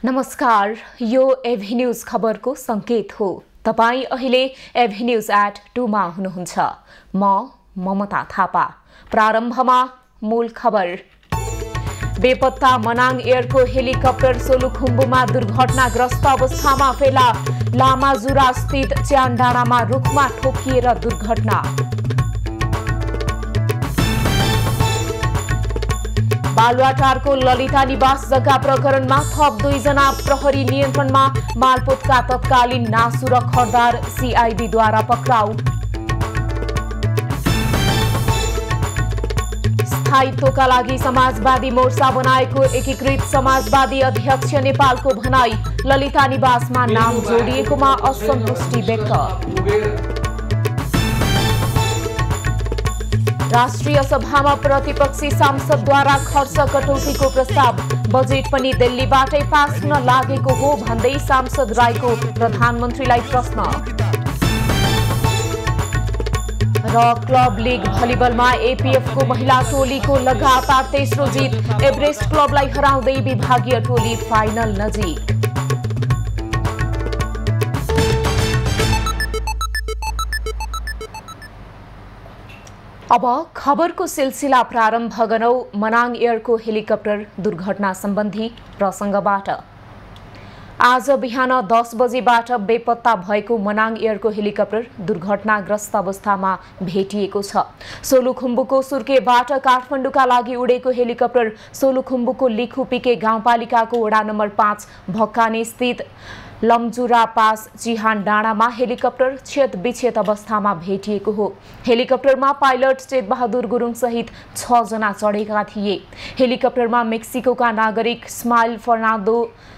नमस्कार, यो एभेन्यूज खबरको संकेत हो। तपाई अहिले एभेन्यूज@2 मा हुनुहुन्छ। म ममता थापा। प्रारम्भमा मूल खबर। बेपत्ता मनाङ एयरको हेलिकप्टर सोलुखुम्बुमा दुर्घटनाग्रस्त अवस्थामा फेला। लामाजुरा स्थित च्यानडाँडामा रुखमा ठोकिएर दुर्घटना। बालुवाटारको ललिता निवास जग्गा प्रकरणमा थप 2 जना प्रहरी नियन्त्रणमा। मालपोतका तत्कालीन नासु र खरदार सीआईबीद्वारा पक्राउ। स्थायित्वका लागि समाजवादी मोर्चा बनाएको एकीकृत समाजवादी अध्यक्ष नेपालको भनाई। ललिता निवासमा नाम जोडिएकोमा असन्तुष्टि व्यक्त। राष्ट्रिय सभामा प्रतिपक्षी सांसदद्वारा खर्च कटौतीको प्रस्ताव। बजेट पनि दिल्लीबाटै पास हुन लागेको हो भन्दै सांसद राईको प्रधानमन्त्रीलाई प्रश्न। र क्लब लिग भलिबलमा एपीएफको महिला टोलीको लगातार तेस्रो जित। एभरेस्ट क्लबलाई हराउँदै विभागीय टोली फाइनल नजिक। अब खबरको सिलसिला प्रारम्भ गरौं। मनाङ एयरको हेलिकप्टर दुर्घटना सम्बन्धी प्रसङ्गबाट। आज बिहान 10 बजेबाट बेपत्ता भएको मनाङ एयरको हेलिकप्टर दुर्घटनाग्रस्त अवस्थामा भेटिएको छ। सोलुखुम्बुको सुर्केबाट काठमाडौँका लागि उडेको हेलिकप्टर सोलुखुम्बुको लिखुपिके गाउँपालिकाको वडा नम्बर 5 भक्काने स्थित लमजुरा पास चिहान डाँडामा हेलिकप्टर क्षत अवस्थामा भेटिएको हो। हेलिकप्टरमा पाइलट चेतबहादुर गुरुङ सहित 6 जना चढेका थिए। हेलिकप्टरमा मेक्सिकोका नागरिक Ismael Fernando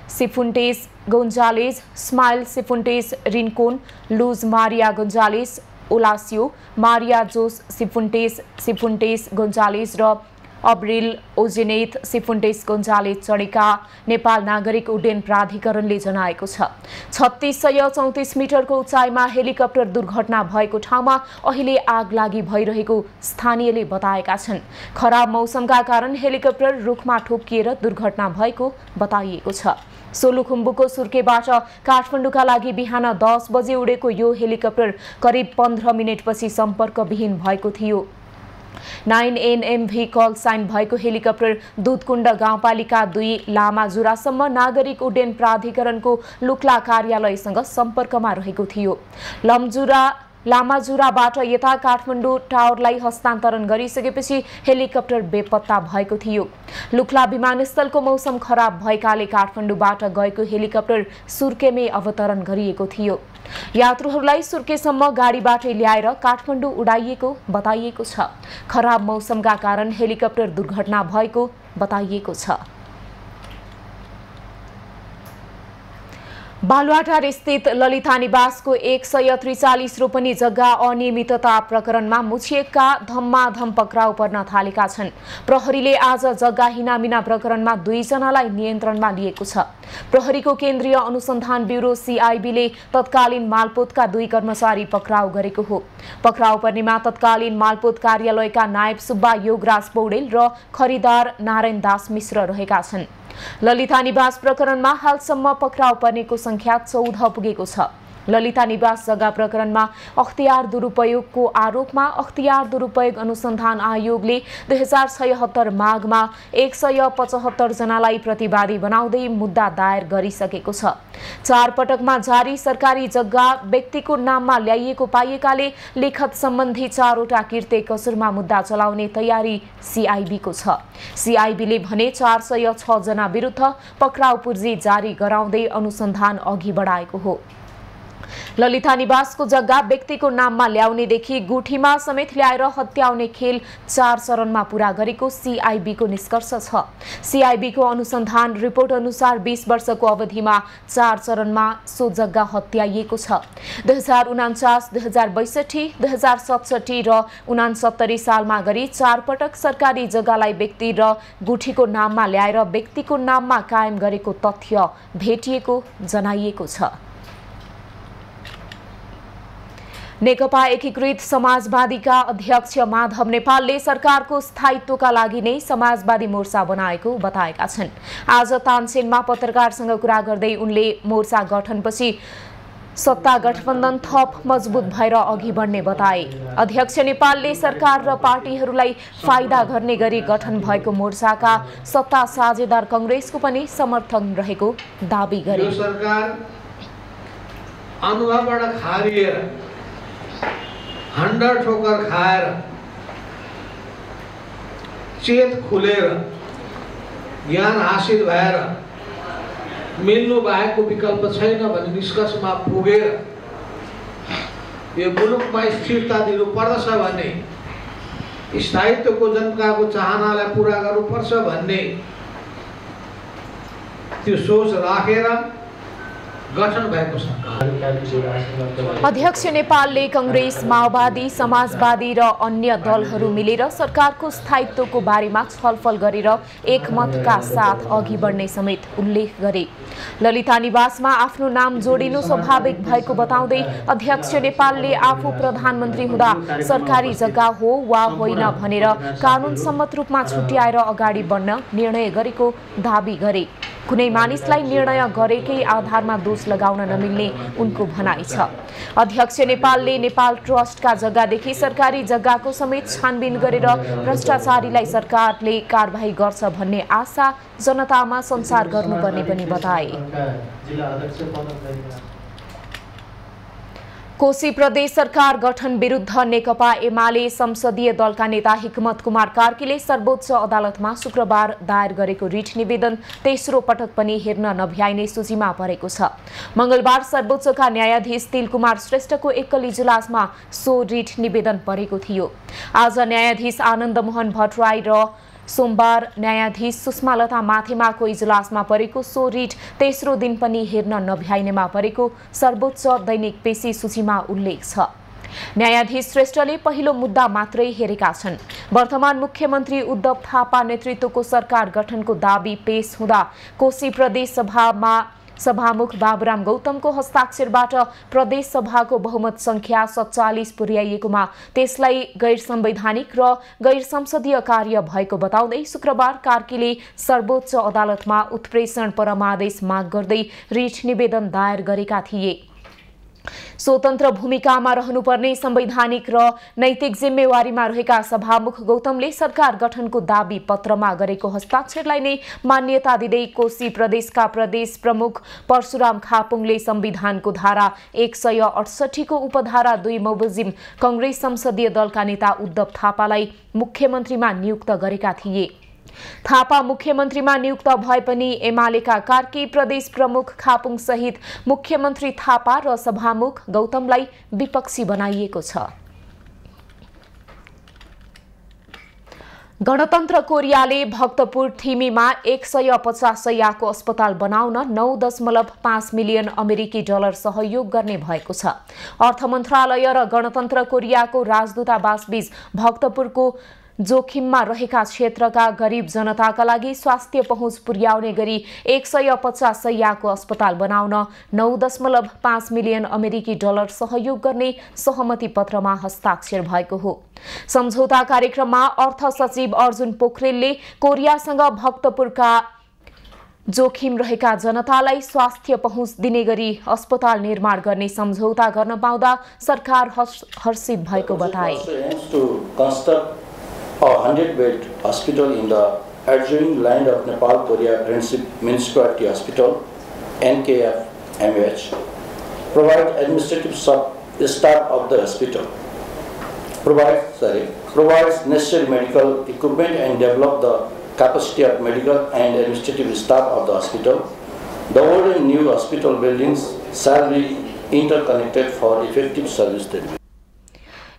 Cifuentes Gonzalez, Ismael Cifuentes Rincon, Luz Maria Gonzales Olacio, Maria Jose Cifuentes गोन्जालेज र अब्रिल ओजेनेथ सिफुन्टेस गोन्जालेज चढेका नेपाल नागरिक उड्डयन प्राधिकरणले जनाएको छ। 3634 मिटरको उचाइमा हेलिकप्टर दुर्घटना भएको ठाउँमा अहिले आग लागि भइरहेको स्थानीयले बताएका छन्। खराब मौसमका कारण हेलिकप्टर रुखमा ठोकिएर दुर्घटना भएको बताइएको छ। सोलुखुम्बुको सुर्केबाट काठमाडौँका लागि बिहान 10 बजे उडेको यो हेलिकप्टर करिब 15 मिनेटपछि सम्पर्कविहीन भएको थियो। 9NMV कल साइन भएको हेलिकप्टर दुधकुण्ड गाउँपालिका 2 लामाजुरासम्म नागरिक उड्डयन प्राधिकरणको लुक्ला कार्यालयसँग सम्पर्कमा रहेको थियो। लामाजुराबाट यता काठमाडौँ टावरलाई हस्तान्तरण गरिसकेपछि हेलिकप्टर बेपत्ता भएको थियो। लुक्ला विमानस्थलको मौसम खराब भएकाले काठमाडौँबाट गएको हेलिकप्टर सुर्केमै अवतरण गरिएको थियो। यात्रुहरूलाई सुर्केसम्म गाडीबाटै ल्याएर काठमाडौँ उडाइएको बताइएको छ। खराब मौसमका कारण हेलिकप्टर दुर्घटना भएको बताइएको छ। बालुवाटार स्थित ललिता निवासको 143 रोपनी जग्गा अनियमितता प्रकरणमा मुछिएका धम्माधम पक्राउ पर्न थालेका छन्। प्रहरीले आज जग्गा हिनामिना प्रकरणमा 2 जनालाई नियन्त्रणमा लिएको छ। प्रहरीको केन्द्रीय अनुसन्धान ब्युरो सीआईबीले तत्कालीन मालपोतका 2 कर्मचारी पक्राउ गरेको हो। पक्राउ पर्नेमा तत्कालीन मालपोत कार्यालयका नायब सुब्बा योगराज पौडेल र खरिदार नारायण दास मिश्र रहेका छन्। ललिता निवास प्रकरणमा हालसम्म पक्राउ पर्नेको संख्या 14 पुगेको छ। ललिता निवास जग्गा प्रकरणमा अख्तियार दुरुपयोगको आरोपमा अख्तियार दुरुपयोग अनुसन्धान आयोगले 2076 माघमा 175 जनालाई प्रतिवादी बनाउँदै मुद्दा दायर गरिसकेको छ। 4 पटकमा जारी सरकारी जग्गा व्यक्तिको नाममा ल्याइएको पाइएकाले लिखत सम्बन्धी 4वटा किर्ते कसुरमा मुद्दा चलाउने तयारी सीआईबीको छ। सीआईबीले भने 406 जना विरुद्ध पक्राउ पूर्जी जारी गराउँदै अनुसन्धान अघि बढाएको हो। ललिता निवासको जग्गा व्यक्तिको नाममा ल्याउनेदेखि गुठीमा समेत ल्याएर हत्याउने खेल 4 चरणमा पूरा गरेको सीआईबीको निष्कर्ष छ। सीआईबीको अनुसन्धान रिपोर्ट अनुसार 20 वर्षको अवधिमा 4 चरणमा सो जग्गा हत्याइएको छ। 2049, 2062, 2067 र 69 सालमा गरी 4 पटक सरकारी जग्गालाई व्यक्ति र गुठीको नाममा ल्याएर व्यक्तिको नाममा कायम गरेको तथ्य भेटिएको जनाइएको छ। नेकपा एकीकृत समाजवादीका अध्यक्ष माधव नेपालले सरकारको स्थायित्वका लागि नै समाजवादी मोर्चा बनाएको बताएका छन्। आज तानसेनमा पत्रकारसँग कुरा गर्दै उनले मोर्चा गठनपछि सत्ता गठबन्धन थप मजबुत भएर अघि बढ्ने बताए। अध्यक्ष नेपालले सरकार र पार्टीहरूलाई फाइदा गर्ने गरी गठन भएको मोर्चाका सत्ता साझेदार कांग्रेसको पनि समर्थन रहेको दाबी गरे। यो सरकार अनुभवबाट खारिएर हण्डा ठोकर खाएर चेत खुलेर ज्ञान हासिल भएर मिल्नु बाहेकको विकल्प छैन भन्ने निष्कर्षमा पुगेर यो मुलुकमा स्थिरता दिनु पर्दछ भन्ने, स्थायित्वको जनताको चाहनालाई पूरा गर्नुपर्छ भन्ने त्यो सोच राखेर गठन भएको सरकार। अध्यक्ष नेपालले कांग्रेस, माओवादी, समाजवादी र अन्य दलहरू मिलेर सरकारको स्थायित्वको बारेमा छलफल गरेर एकमतका साथ अघि बढ्ने समेत उल्लेख गरे। ललिता निवासमा आफ्नो नाम जोडिनु स्वाभाविक भएको बताउँदै अध्यक्ष नेपालले आफू प्रधानमन्त्री हुँदा सरकारी जग्गा हो वा होइन भनेर कानून सम्मत रूपमा छुट्याएर अगाडि बढ्न निर्णय गरेको दाबी गरे। कुनै मानिसलाई निर्णय गरेकै आधारमा दोष लगाउन नमिल्ने उनको भनाइ छ। अध्यक्ष नेपालले नेपाल ट्रस्टका जग्गादेखि सरकारी जग्गाको समेत छानबिन गरेर भ्रष्टाचारीलाई सरकारले कारबाही गर्छ भन्ने आशा जनतामा सञ्चार गर्नुपर्ने पनि बताए। कोशी प्रदेश सरकार गठन विरुद्ध नेकपा एमाले संसदीय दलका नेता हिक्मत कुमार कार्कीले सर्वोच्च अदालतमा शुक्रबार दायर गरेको रिट निवेदन तेस्रो पटक पनि हेर्न नभ्याइने सूचीमा परेको छ। मंगलबार सर्वोच्चका न्यायाधीश तिलकुमार श्रेष्ठको एकल इजलासमा सो रिट निवेदन परेको थियो। आज न्यायाधीश आनन्द मोहन भट्टराई र सोमबार न्यायाधीश सुषमालता माथेमाको इजलासमा परेको सो रिट तेस्रो दिन पनि हेर्न नभ्याइनेमा परेको सर्वोच्च दैनिक पेशी सूचीमा उल्लेख छ। न्यायाधीश श्रेष्ठले पहिलो मुद्दा मात्रै हेरेका छन्। वर्तमान मुख्यमन्त्री उद्धव थापा नेतृत्वको सरकार गठनको दाबी पेश हुँदा कोशी प्रदेश सभामा सभामुख बाबुराम गौतमको हस्ताक्षरबाट प्रदेश सभाको बहुमत संख्या 47 पुर्याइएकोमा त्यसलाई गैर संवैधानिक र गैर संसदीय कार्य भएको बताउँदै शुक्रबार कार्कीले सर्वोच्च अदालतमा उत्प्रेषण परमादेश माग गर्दै रिट निवेदन दायर गरेका थिए। स्वतन्त्र भूमिकामा रहनुपर्ने संवैधानिक र नैतिक जिम्मेवारीमा रहेका सभामुख गौतमले सरकार गठनको दाबी पत्रमा गरेको हस्ताक्षरलाई नै मान्यता दिँदै कोशी प्रदेशका प्रदेश प्रमुख परशुराम खापुङले संविधानको धारा 168 को उपधारा 2 बमोजिम कांग्रेस संसदीय दलका नेता उद्धव थापालाई मुख्यमन्त्रीमा नियुक्त गरेका थिए। थापा मुख्यमन्त्रीमा नियुक्त भए पनि एमालेका कार्की, प्रदेश प्रमुख खापुङ सहित मुख्यमन्त्री थापा र सभामुख गौतमलाई विपक्षी बनाइएको छ। गणतन्त्र कोरियाले भक्तपुर थिमीमा 150 शय्याको अस्पताल बनाउन 9.5 मिलियन अमेरिकी डलर सहयोग गर्ने भएको छ। अर्थ मन्त्रालय र गणतन्त्र कोरियाको राजदूतावासबीच भक्तपुरको जोखिममा रहेका क्षेत्रका गरीब जनताका लागि स्वास्थ्य पहुँच पुर्याउने गरी 150 शय्याको अस्पताल बनाउन 9.5 मिलियन अमेरिकी डलर सहयोग गर्ने सहमति पत्रमा हस्ताक्षर भएको हो। सम्झौता कार्यक्रममा अर्थ सचिव अर्जुन पोखरेलले कोरियासँग भक्तपुरका जोखिम रहेका जनतालाई स्वास्थ्य पहुँच दिने गरी अस्पताल निर्माण गर्ने सम्झौता गर्न पाउँदा सरकार हर्षित भएको बताए। A 100-bed hospital in the adjoining land of Nepal-Korea Friendship Municipality Hospital, NKF-MH, provide administrative staff of the hospital, provides necessary medical equipment and develop the capacity of medical and administrative staff of the hospital. The old and new hospital buildings shall be interconnected for effective service delivery.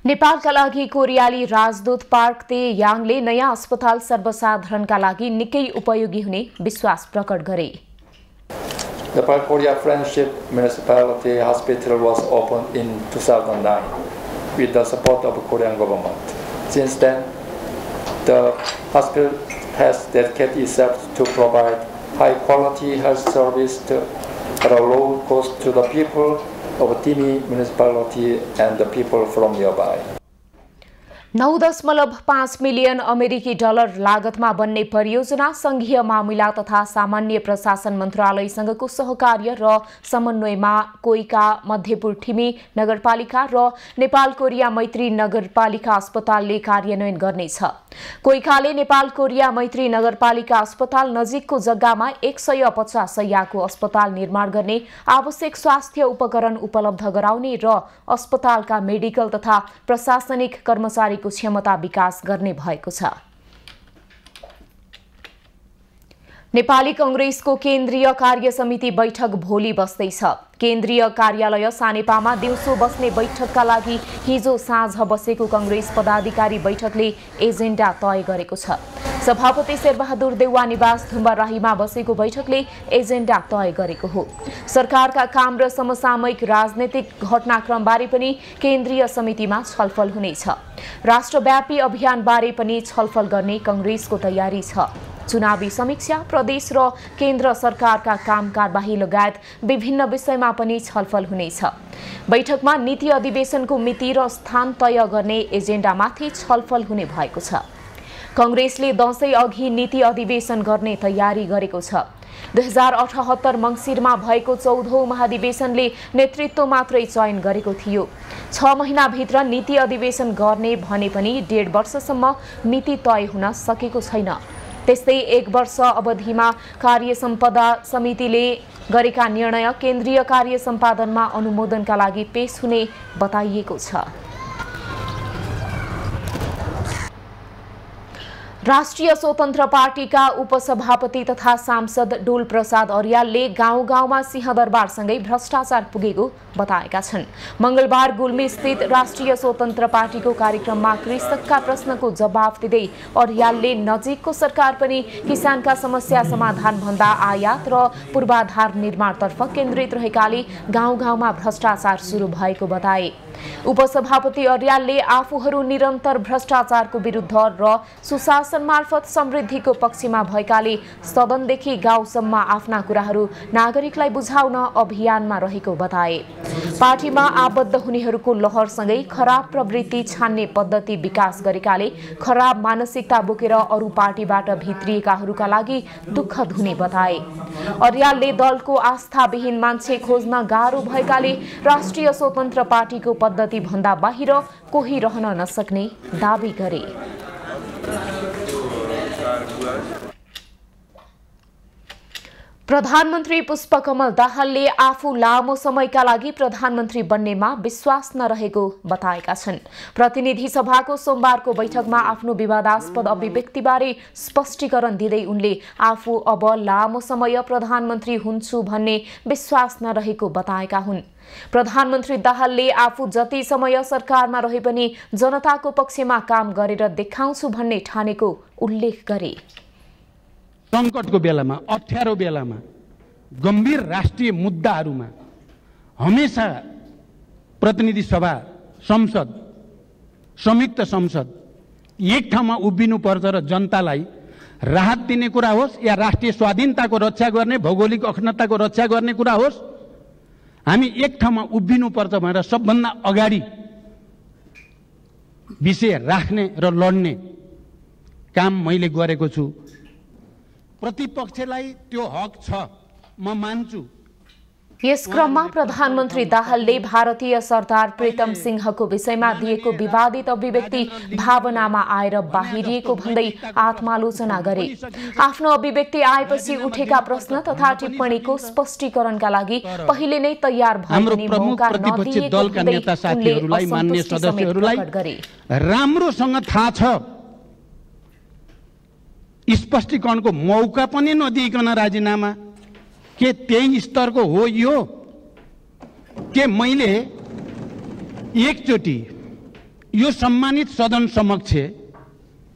नेपालका लागि कोरियाली राजदूत park ते याङले नयाँ अस्पताल सर्वसाधारणका लागि निकै उपयोगी हुने विश्वास प्रकट गरे। Nepal-Korea Friendship Municipality Hospital was opened in 2009 with the support of the Korean government. Since then, the hospital has dedicated itself to provide high-quality health service at a low cost to the people of Timi municipality and the people from nearby. 9.5 million अमेरिकी dollar लागतमा बन्ने परियोजना संघीय मामिला तथा सामान्य प्रशासन मन्त्रालयसँगको सहकार्य र समन्वयमा कोइका मध्यपुर ठिमी नगरपालिका र नेपाल कोरिया मैत्री नगरपालिका अस्पतालले कार्यान्वयन गर्नेछ। कोइकाले नेपाल कोरिया मैत्री नगरपालिका अस्पताल नजिकको जग्गामा 150 शय्याको अस्पताल निर्माण गर्ने, आवश्यक स्वास्थ्य उपकरण उपलब्ध गराउने र अस्पतालका मेडिकल तथा प्रशासनिक कर्मचारी को क्षमता विकास गर्ने भएको छ। नेपाली कांग्रेसको केन्द्रीय कार्य समिति बैठक भोलि बस्दैछ। केन्द्रीय कार्यालय सानेपामा दिउँसो बस्ने बैठकका लागि हिजो साँझ बसेको कांग्रेस पदाधिकारी बैठकले एजेन्डा तय गरेको छ। सभापति शेरबहादुर देउवा निवास धुम्बाराहीमा बसेको बैठकले एजेन्डा तय गरेको हो। सरकारका काम र समसामयिक राजनैतिक घटनाक्रमबारे पनि केन्द्रीय समितिमा छलफल हुनेछ। राष्ट्रव्यापी अभियानबारे पनि छलफल गर्ने कांग्रेसको तयारी छ। चुनावी समीक्षा, प्रदेश र केन्द्र सरकारका काम कारबाही लगायत विभिन्न विषयमा पनि छलफल हुनेछ। बैठकमा नीति अधिवेशनको मिति र स्थान तय गर्ने एजेन्डामाथि छलफल हुने भएको छ। कांग्रेसले दशैं अघि नीति अधिवेशन गर्ने तयारी गरेको छ। 2078 मंसिरमा भएको 14औं महाधिवेशनले नेतृत्व मात्रै चयन गरेको थियो। 6 महिनाभित्र नीति अधिवेशन गर्ने भने पनि 1.5 वर्षसम्म मिति तय हुन सकेको छैन। त्यस्तै 1 वर्ष अवधिमा कार्य सम्पदा समितिले गरेका निर्णय केन्द्रीय कार्य सम्पादनमा अनुमोदनका लागि पेश हुने बताइएको छ। राष्ट्रिय स्वतन्त्र पार्टीका उपसभापति तथा सांसद डोल प्रसाद अर्यालले गाउँ गाउँमा सिंहदरबारसँगै भ्रष्टाचार पुगेको बताएका छन्। मंगलबार गुल्मी स्थित राष्ट्रिय स्वतन्त्र पार्टीको कार्यक्रममा कृषकका प्रश्नको जवाफ दिँदै अर्यालले नजिकको सरकार पनि किसानका समस्या समाधान भन्दा आयात र पूर्वाधार निर्माणतर्फ केन्द्रित रहेकाले गाउँ गाउँमा भ्रष्टाचार सुरु भएको बताए। उपसभापति अर्यालले आफूहरू निरन्तर भ्रष्टाचारको विरुद्ध र सुशासन मार्फत समृद्धिको पक्षमा भएकाले सदनदेखि गाउँसम्म आफ्ना कुराहरू नागरिकलाई बुझाउन अभियानमा रहेको बताए। पार्टीमा आबद्ध हुनेहरूको लहरसँगै खराब प्रवृत्ति छान्ने पद्धति विकास गरेकाले खराब मानसिकता बोकेर अरू पार्टीबाट भित्रिएकाहरूका लागि दुःखद हुने बताए। अर्यालले दलको आस्थाविहीन मान्छे खोज्न गाह्रो भएकाले राष्ट्रिय स्वतन्त्र पार्टीको पद्धति भन्दा बाहिर कोही रहन नसक्ने दावी गरे। प्रधानमन्त्री पुष्पकमल दाहालले आफू लामो समयका लागि प्रधानमन्त्री बन्नेमा विश्वास नरहेको बताएका छन्। प्रतिनिधि सभाको सोमबारको बैठकमा आफ्नो विवादास्पद अभिव्यक्तिबारे स्पष्टीकरण दिँदै उनले आफू अब लामो समय प्रधानमन्त्री हुन्छु भन्ने विश्वास नरहेको बताएका हुन्। प्रधानमन्त्री दाहालले आफू जति समय सरकारमा रहे पनि जनताको पक्षमा काम गरेर देखाउँछु भन्ने ठानेको उल्लेख गरे। संकटको बेलामा, अप्ठ्यारो बेलामा, गम्भीर राष्ट्रिय मुद्दाहरूमा हमेशा प्रतिनिधि सभा, संसद, संयुक्त संसद एक ठाउँमा उभिनु पर्छ र जनतालाई राहत दिने कुरा होस् या राष्ट्रिय स्वाधीनताको रक्षा गर्ने, भौगोलिक अखण्डताको रक्षा गर्ने कुरा होस्, हामी एक ठाउँमा उभिनु पर्छ भनेर सबभन्दा अगाडि विषय राख्ने र लड्ने काम मैले गरेको छु। प्रतिपक्षलाई त्यो हक छ, म मान्छु। यस क्रममा प्रधानमन्त्री दाहालले भारतीय सरदार प्रीतम सिंहको विषयमा दिएको विवादित अभिव्यक्ति भावनामा आएर बाहिरिएको भन्दै आत्मालोचना गरे। आफ्नो अभिव्यक्ति आएपछि उठेका प्रश्न तथा टिप्पणीको स्पष्टीकरणका लागि पहिले नै तयार भएकोले मौका नदिएको दलका साथीहरूलाई, मान्य सदस्यहरूलाई राम्रोसँग थाहा छ, स्पष्टीकरणको मौका पनि नदिइकन राजीनामा के त्यही स्तरको हो यो? के मैले एकचोटि यो सम्मानित सदन समक्ष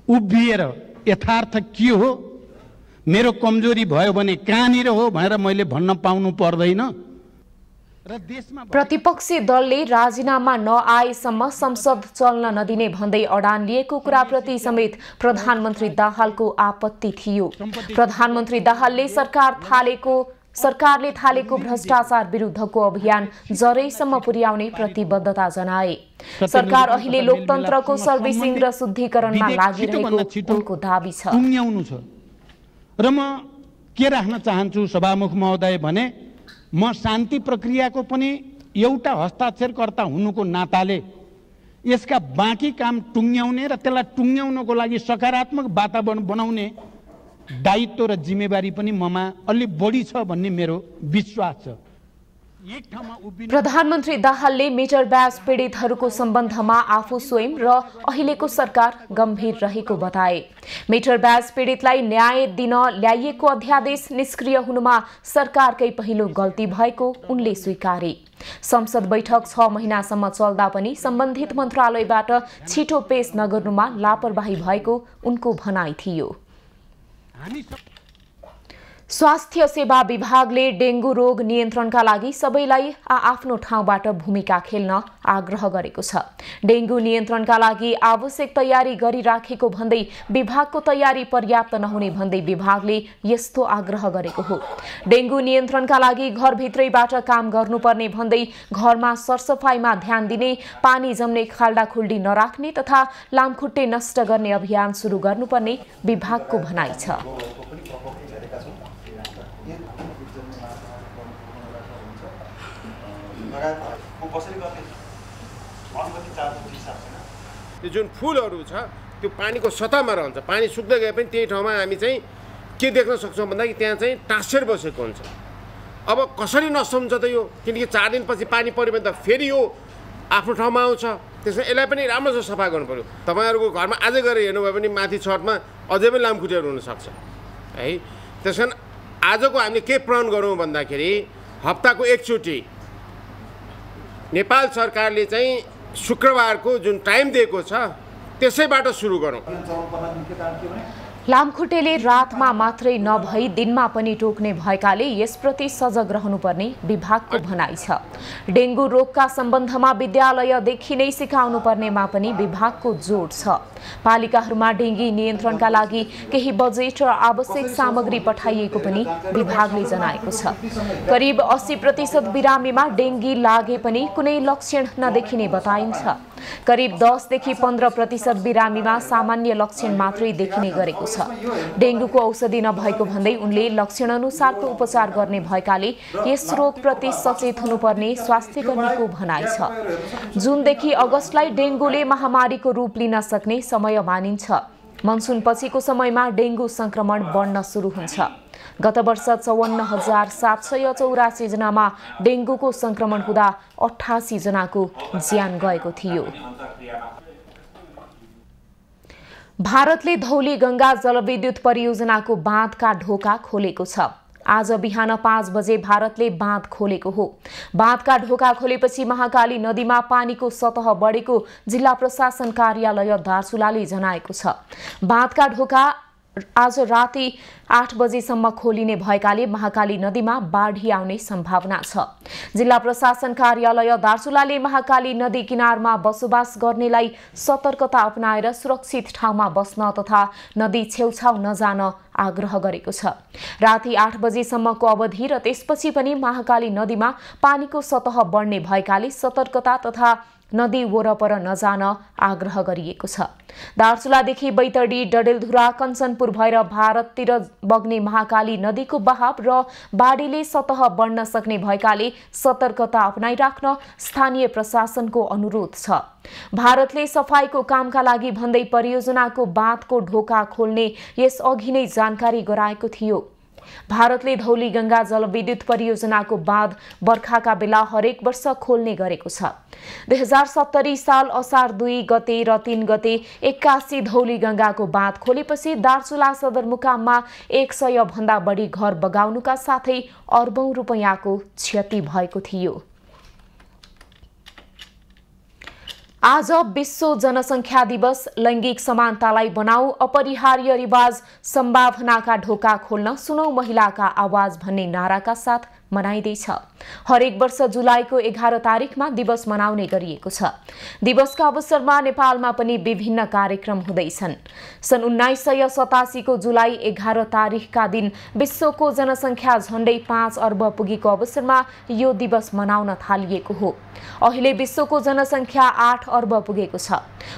उभिएर यथार्थ के हो, मेरो कमजोरी भयो भने कहाँनिर हो भनेर मैले भन्न पाउनु पर्दैन? प्रतिपक्षी दलले राजीनामा नआएसम्म संसद चल्न नदिने भन्दै अडान लिएको कुराप्रति समेत प्रधानमन्त्री दाहालको आपत्ति थियो। प्रधानमन्त्री दाहालले सरकार थालेको सरकारले थालेको भ्रष्टाचार विरुद्धको अभियान जरैसम्म पुर्याउने प्रतिबद्धता जनाए। सरकार अहिले लोकतन्त्रको सर्भिसिङ र शुद्धिकरणमा लागिरहेको उनको दाबी छ। टुङ्ग्याउनु छ र म के राख्न चाहन्छु सभामुख महोदय भने म शान्ति प्रक्रियाको पनि एउटा हस्ताक्षरकर्ता हुनुको नाताले यसका बाँकी काम टुङ्ग्याउने र त्यसलाई टुङ्ग्याउनको लागि सकारात्मक वातावरण बनाउने दायित्व र जिम्मेवारी पनि ममा अलि बढी छ भन्ने मेरो विश्वास छ। प्रधानमन्त्री दाहालले मिटर ब्याज पीडितहरूको सम्बन्धमा आफू स्वयं र अहिलेको सरकार गम्भीर रहेको बताए। मिटर ब्याज पीडितलाई न्याय दिन ल्याइएको अध्यादेश निष्क्रिय हुनुमा सरकारकै पहिलो गल्ती भएको उनले स्वीकारे। संसद बैठक 6 महिनासम्म चल्दा पनि सम्बन्धित मन्त्रालयबाट छिटो पेश नगर्नुमा लापरवाही भएको उनको भनाइ थियो। स्वास्थ्य सेवा विभागले डेंगू रोग नियन्त्रणका लागि सबैलाई आफ्नो ठाउँबाट भूमिका खेल्न आग्रह गरेको छ। डेंगू नियन्त्रणका लागि आवश्यक तयारी गरिराखेको भन्दै विभागको तयारी पर्याप्त नहुने भन्दै विभागले यस्तो आग्रह गरेको हो। डेंगू नियन्त्रणका लागि घरभित्रैबाट काम गर्नुपर्ने भन्दै घरमा सरसफाइमा ध्यान दिने, पानी जम्ने खाल्डाखुल्डी नराख्ने तथा लामखुट्टे नष्ट गर्ने अभियान सुरु गर्नुपर्ने विभागको भनाइ छ। यो जुन फुलहरू छ त्यो पानीको सतहमा रहन्छ, पानी सुक्दै गए पनि त्यही ठाउँमा हामी चाहिँ के देख्न सक्छौँ भन्दाखेरि त्यहाँ चाहिँ टाँसेर बसेको हुन्छ। अब कसरी नष्ट हुन्छ त यो, किनकि 4 दिनपछि पानी पऱ्यो भने त फेरि यो आफ्नो ठाउँमा आउँछ। त्यसमा यसलाई पनि राम्रोसँग सफा गर्नु पर्यो। तपाईँहरूको घरमा आजै गएर हेर्नुभयो भने माथि छतमा अझै पनि लामखुट्टेहरू हुनसक्छ है। त्यस कारण आजको हामीले के प्रण गरौँ भन्दाखेरि हप्ताको एकचोटि नेपाल सरकारले चाहिँ शुक्रबारको जुन टाइम दिएको छ त्यसैबाट सुरु गरौँ। लामखुट्टेले रातमा मात्रै नभई दिनमा पनि टोक्ने भएकाले यसप्रति सजग रहनुपर्ने विभागको भनाइ छ। डेंगू रोगका सम्बन्धमा विद्यालयदेखि नै सिकाउनु पर्नेमा पनि विभागको जोड छ। पालिकाहरूमा डेंगी नियन्त्रणका लागि केही बजेट र आवश्यक सामग्री पठाइएको पनि विभागले जनाएको छ। करिब 80% बिरामीमा डेंगी लागे पनि कुनै लक्षण नदेखिने बताइन्छ। करिब 10 देखि 15% बिरामीमा सामान्य लक्षण मात्रै देखिने गरेको छ। डेंगूको औषधि नभएको भन्दै उनले लक्षण अनुसारको उपचार गर्ने भएकाले यस रोगप्रति सचेत हुनुपर्ने स्वास्थ्यकर्मीको भनाइ छ। जुनदेखि अगस्तलाई डेंगूले महामारीको रूप लिन सक्ने समय मानिन्छ। मनसुन पछिको समयमा डेंगू संक्रमण बढ्न सुरु हुन्छ। गत वर्ष 54,784 जनामा डेंगूको संक्रमण हुँदा 88 जनाको ज्यान गएको थियो। भारतले धौली गंगा जलविद्युत परियोजनाको बाँधका ढोका खोलेको छ। आज बिहान 5 बजे भारतले बाँध खोलेको हो। बाँधका ढोका खोलेपछि महाकाली नदीमा पानीको सतह बढेको जिल्ला प्रशासन कार्यालय दार्चुलाले जनाएको छ। बाँधका ढोका आज राति 8 बजेसम्म खोलिने भएकाले महाकाली नदीमा बाढी आउने सम्भावना छ। जिल्ला प्रशासन कार्यालय दार्चुलाले महाकाली नदी किनारमा बसोबास गर्नेलाई सतर्कता अपनाएर सुरक्षित ठाउँमा बस्न तथा नदी छेउछाउ नजान आग्रह गरेको छ। राति 8 बजेसम्मको अवधि र त्यसपछि पनि महाकाली नदीमा पानीको सतह बढ्ने भएकाले सतर्कता तथा नदी वरपर नजान आग्रह गरिएको छ। दार्चुलादेखि बैतडी, डडेलधुरा, कञ्चनपुर भएर भारततिर बग्ने महाकाली नदीको बहाव र बाढीले सतह बढ्न सक्ने भएकाले सतर्कता अपनाइराख्न स्थानीय प्रशासनको अनुरोध छ। भारतले सफाईको कामका लागि भन्दै परियोजनाको बाँधको ढोका खोल्ने यस अघि नै जानकारी गराएको थियो। भारतले धौली गंगा जलविद्युत परियोजनाको बाँध बर्खाका बेला हरेक वर्ष खोल्ने गरेको छ। 2070 साल असार 2 गते र 3 गते 81 धौली गंगाको बाँध खोलेपछि दार्चुला सदरमुकाममा 100 भन्दा बढी घर बगाउनुका साथै अर्बौं रुपैयाँको क्षति भएको थियो। आज विश्व जनसंख्या दिवस। लैंगिक समानतालाई बनाऊ, अपरिहार्य रिवाज, सम्भावनाका ढोका खोल्न सुनौ महिलाका आवाज भन्ने नाराका साथ मनाइँदैछ। हरेक वर्ष जुलाईको 11 तारिकमा दिवस मनाउने गरिएको छ। दिवसका अवसरमा नेपालमा पनि विभिन्न कार्यक्रम हुँदैछन्। सन् 1987 को जुलाई 11 तारिकका दिन विश्वको जनसङ्ख्या झण्डै 5 अर्ब पुगेको अवसरमा यो दिवस मनाउन थालिएको हो। अहिले विश्वको जनसङ्ख्या 8 अर्ब पुगेको छ।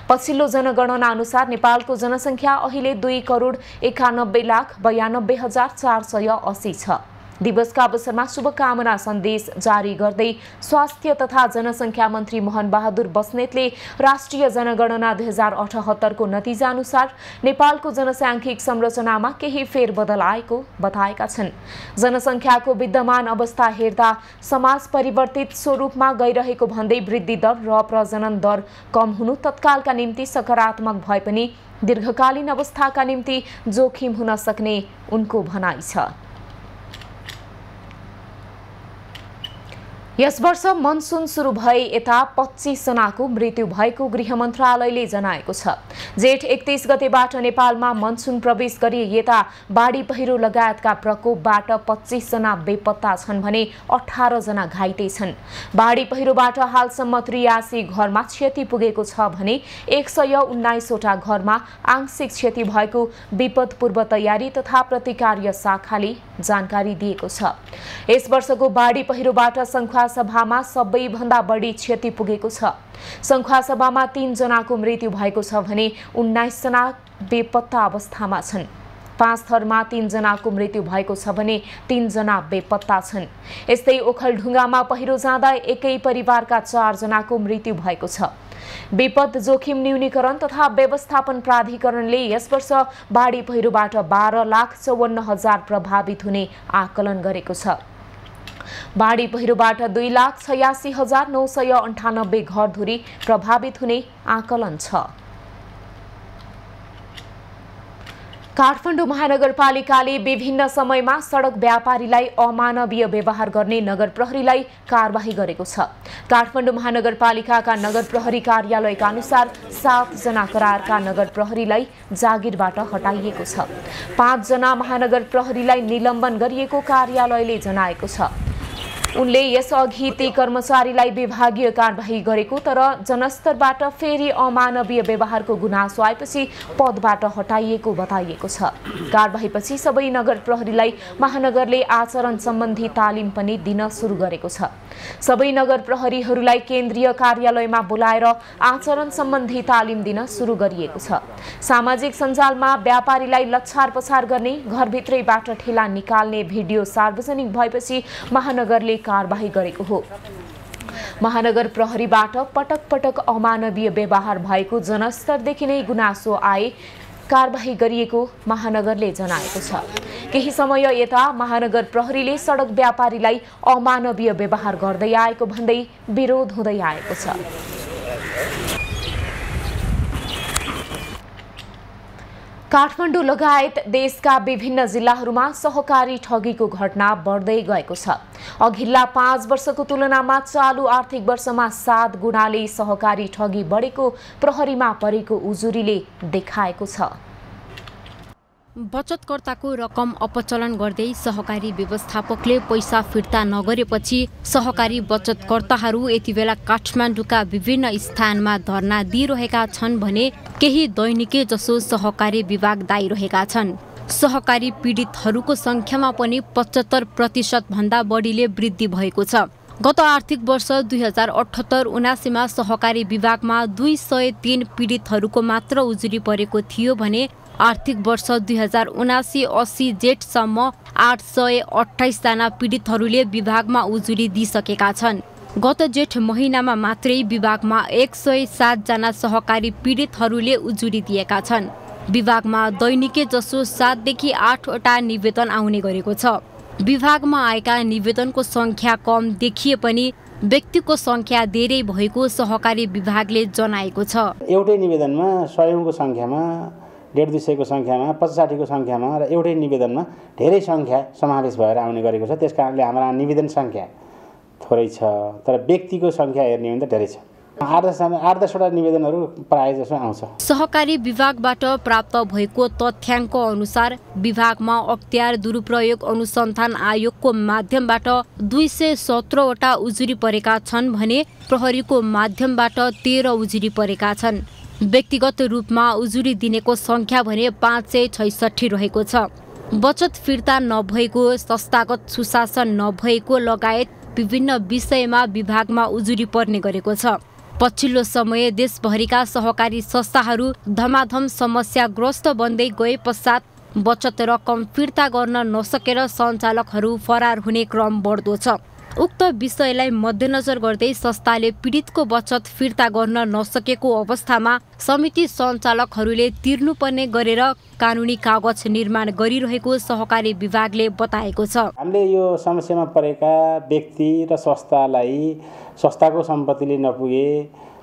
पछिल्लो जनगणना अनुसार नेपालको जनसङ्ख्या अहिले 2,91,92,480 छ। दिवसका अवसरमा शुभकामना सन्देश जारी गर्दै स्वास्थ्य तथा जनसङ्ख्या मन्त्री मोहन बहादुर बस्नेतले राष्ट्रिय जनगणना 2078 को नतिजा अनुसार नेपालको जनसाङ्ख्यिक संरचनामा केही फेरबदल आएको बताएका छन्। जनसङ्ख्याको विद्यमान अवस्था हेर्दा समाज परिवर्तित स्वरूपमा गइरहेको भन्दै वृद्धि दर र प्रजनन दर कम हुनु तत्कालका निम्ति सकारात्मक भए पनि दीर्घकालीन अवस्थाका निम्ति जोखिम हुन सक्ने उनको भनाइ छ। यस वर्ष मनसुन सुरु भए यता 25 जनाको मृत्यु भएको गृह मन्त्रालयले जनाएको छ। जेठ 31 गतेबाट नेपालमा मनसुन प्रवेश गरी यता बाढी पहिरो लगायतका प्रकोपबाट 25 जना बेपत्ता छन् भने 18 जना घाइते छन्। बाढी पहिरोबाट हालसम्म 83 घरमा क्षति पुगेको छ भने 119 वटा घरमा आंशिक क्षति भएको विपद पूर्व तयारी तथा प्रतिकार शाखाले जानकारी दिएको छ। यस वर्षको बाढी पहिरोबाट सभामा सबैभन्दा बढी क्षति पुगेको छ। सभामा 3 जनाको मृत्यु भएको छ भने 19 जना बेपत्ता अवस्थामा छन्। 5 थरमा 3 जनाको मृत्यु भएको छ भने 3 जना बेपत्ता छन्। यस्तै ओखलढुङ्गामा पहिरो जाँदा एकै परिवारका 4 जनाको मृत्यु भएको छ। विपद जोखिम न्यूनीकरण तथा व्यवस्थापन प्राधिकरणले यस वर्ष बाढी पहिरोबाट 12,54,000 प्रभावित हुने आकलन गरेको छ। बाढी पहिरोबाट 2,86,998 घरधुरी प्रभावित हुने आकलन छ। काठमाडौँ महानगरपालिकाले विभिन्न समयमा सडक व्यापारीलाई अमानवीय व्यवहार गर्ने नगर प्रहरीलाई कारबाही गरेको छ। काठमाडौँ महानगरपालिकाका नगर प्रहरी कार्यालयका अनुसार 7 जना करारका नगर प्रहरीलाई जागिरबाट हटाइएको छ। 5 जना महानगर प्रहरीलाई निलम्बन गरिएको कार्यालयले जनाएको छ। उनले यसअघि ती कर्मचारीलाई विभागीय कारबाही गरेको तर जनस्तरबाट फेरि अमानवीय व्यवहारको गुनासो आएपछि पदबाट हटाइएको बताइएको छ। कारबाहीपछि सबै नगर प्रहरीलाई महानगरले आचरण सम्बन्धी तालिम पनि दिन सुरु गरेको छ। सबै नगर प्रहरीहरूलाई केन्द्रीय कार्यालयमा बोलाएर आचरण सम्बन्धी तालिम दिन सुरु गरिएको छ। सामाजिक सञ्जालमा व्यापारीलाई लच्छार पछार गर्ने, घरभित्रैबाट ठेला निकाल्ने भिडियो सार्वजनिक भएपछि महानगरले कारबाही गरेको हो। महानगर प्रहरीबाट पटक पटक अमानवीय व्यवहार भएको जनस्तरदेखि नै गुनासो आए कारबाही गरिएको महानगरले जनाएको छ। केही समय यता महानगर प्रहरीले सडक व्यापारीलाई अमानवीय व्यवहार गर्दै आएको भन्दै विरोध हुँदै आएको छ। काठमाडौँ लगायत देशका विभिन्न जिल्लाहरूमा सहकारी ठगीको घटना बढ्दै गएको छ। अघिल्ला 5 वर्षको तुलनामा चालु आर्थिक वर्षमा 7 गुणाले सहकारी ठगी बढेको प्रहरीमा परेको उजुरीले देखाएको छ। बचतकर्ताको रकम अपचलन गर्दै सहकारी व्यवस्थापकले पैसा फिर्ता नगरेपछि सहकारी बचतकर्ताहरू यतिबेला काठमाडौँका विभिन्न स्थानमा धरना दिइरहेका छन् भने केही दैनिकै जसो सहकारी विभाग दाइरहेका छन्। सहकारी पीडितहरूको संख्यामा पनि 75% भन्दा बढीले वृद्धि भएको छ। गत आर्थिक वर्ष 2078-79 मा सहकारी विभागमा 203 पीडितहरूको मात्र उजुरी परेको थियो भने आर्थिक वर्ष 2079-80 जेठसम्म 828 जना पीडितहरूले विभागमा उजुरी दिइसकेका छन्। गत जेठ महिनामा मात्रै विभागमा 107 जना सहकारी पीडितहरूले उजुरी दिएका छन्। विभागमा दैनिकै जसो 7 देखि 8 वटा निवेदन आउने गरेको छ। विभागमा आएका निवेदनको संख्या कम देखिए पनि व्यक्तिको संख्या धेरै भएको सहकारी विभागले जनाएको छ। एउटै निवेदनमा 100 को संख्यामा 150-200 को संख्यामा 50-60 को संख्यामा र एउटै निवेदनमा धेरै संख्या समावेश भएर आउने गरेको छ। त्यसकारणले हाम्रा निवेदन संख्या थोरै छ तर व्यक्तिको संख्या हेर्ने हो भने त धेरै छ। 8-10वटा निवेदनहरू प्रायः जसो आउँछ। सहकारी विभागबाट प्राप्त भएको तथ्याङ्क अनुसार विभागमा अख्तियार दुरुपयोग अनुसन्धान आयोगको माध्यमबाट 217वटा उजुरी परेका छन् भने प्रहरीको माध्यमबाट 13 उजुरी परेका छन्। व्यक्तिगत रूपमा उजुरी दिनेको संख्या भने 566 रहेको छ। बचत फिर्ता नभएको, संस्थागत सुशासन नभएको लगायत विभिन्न विषयमा विभागमा उजुरी पर्ने गरेको छ। पछिल्लो समय देशभरिका सहकारी संस्थाहरू धमाधम समस्याग्रस्त बन्दै गए पश्चात बचत रकम फिर्ता गर्न नसकेर सञ्चालकहरू फरार हुने क्रम बढ्दो छ। उक्त विषयलाई मध्यनजर गर्दै संस्थाले पीडितको बचत फिर्ता गर्न नसकेको अवस्थामा समिति सञ्चालकहरूले तिर्नुपर्ने गरेर कानुनी कागज निर्माण गरिरहेको सहकारी विभागले बताएको छ। हामीले यो समस्यामा परेका व्यक्ति र संस्थाको सम्पत्तिले नपुगे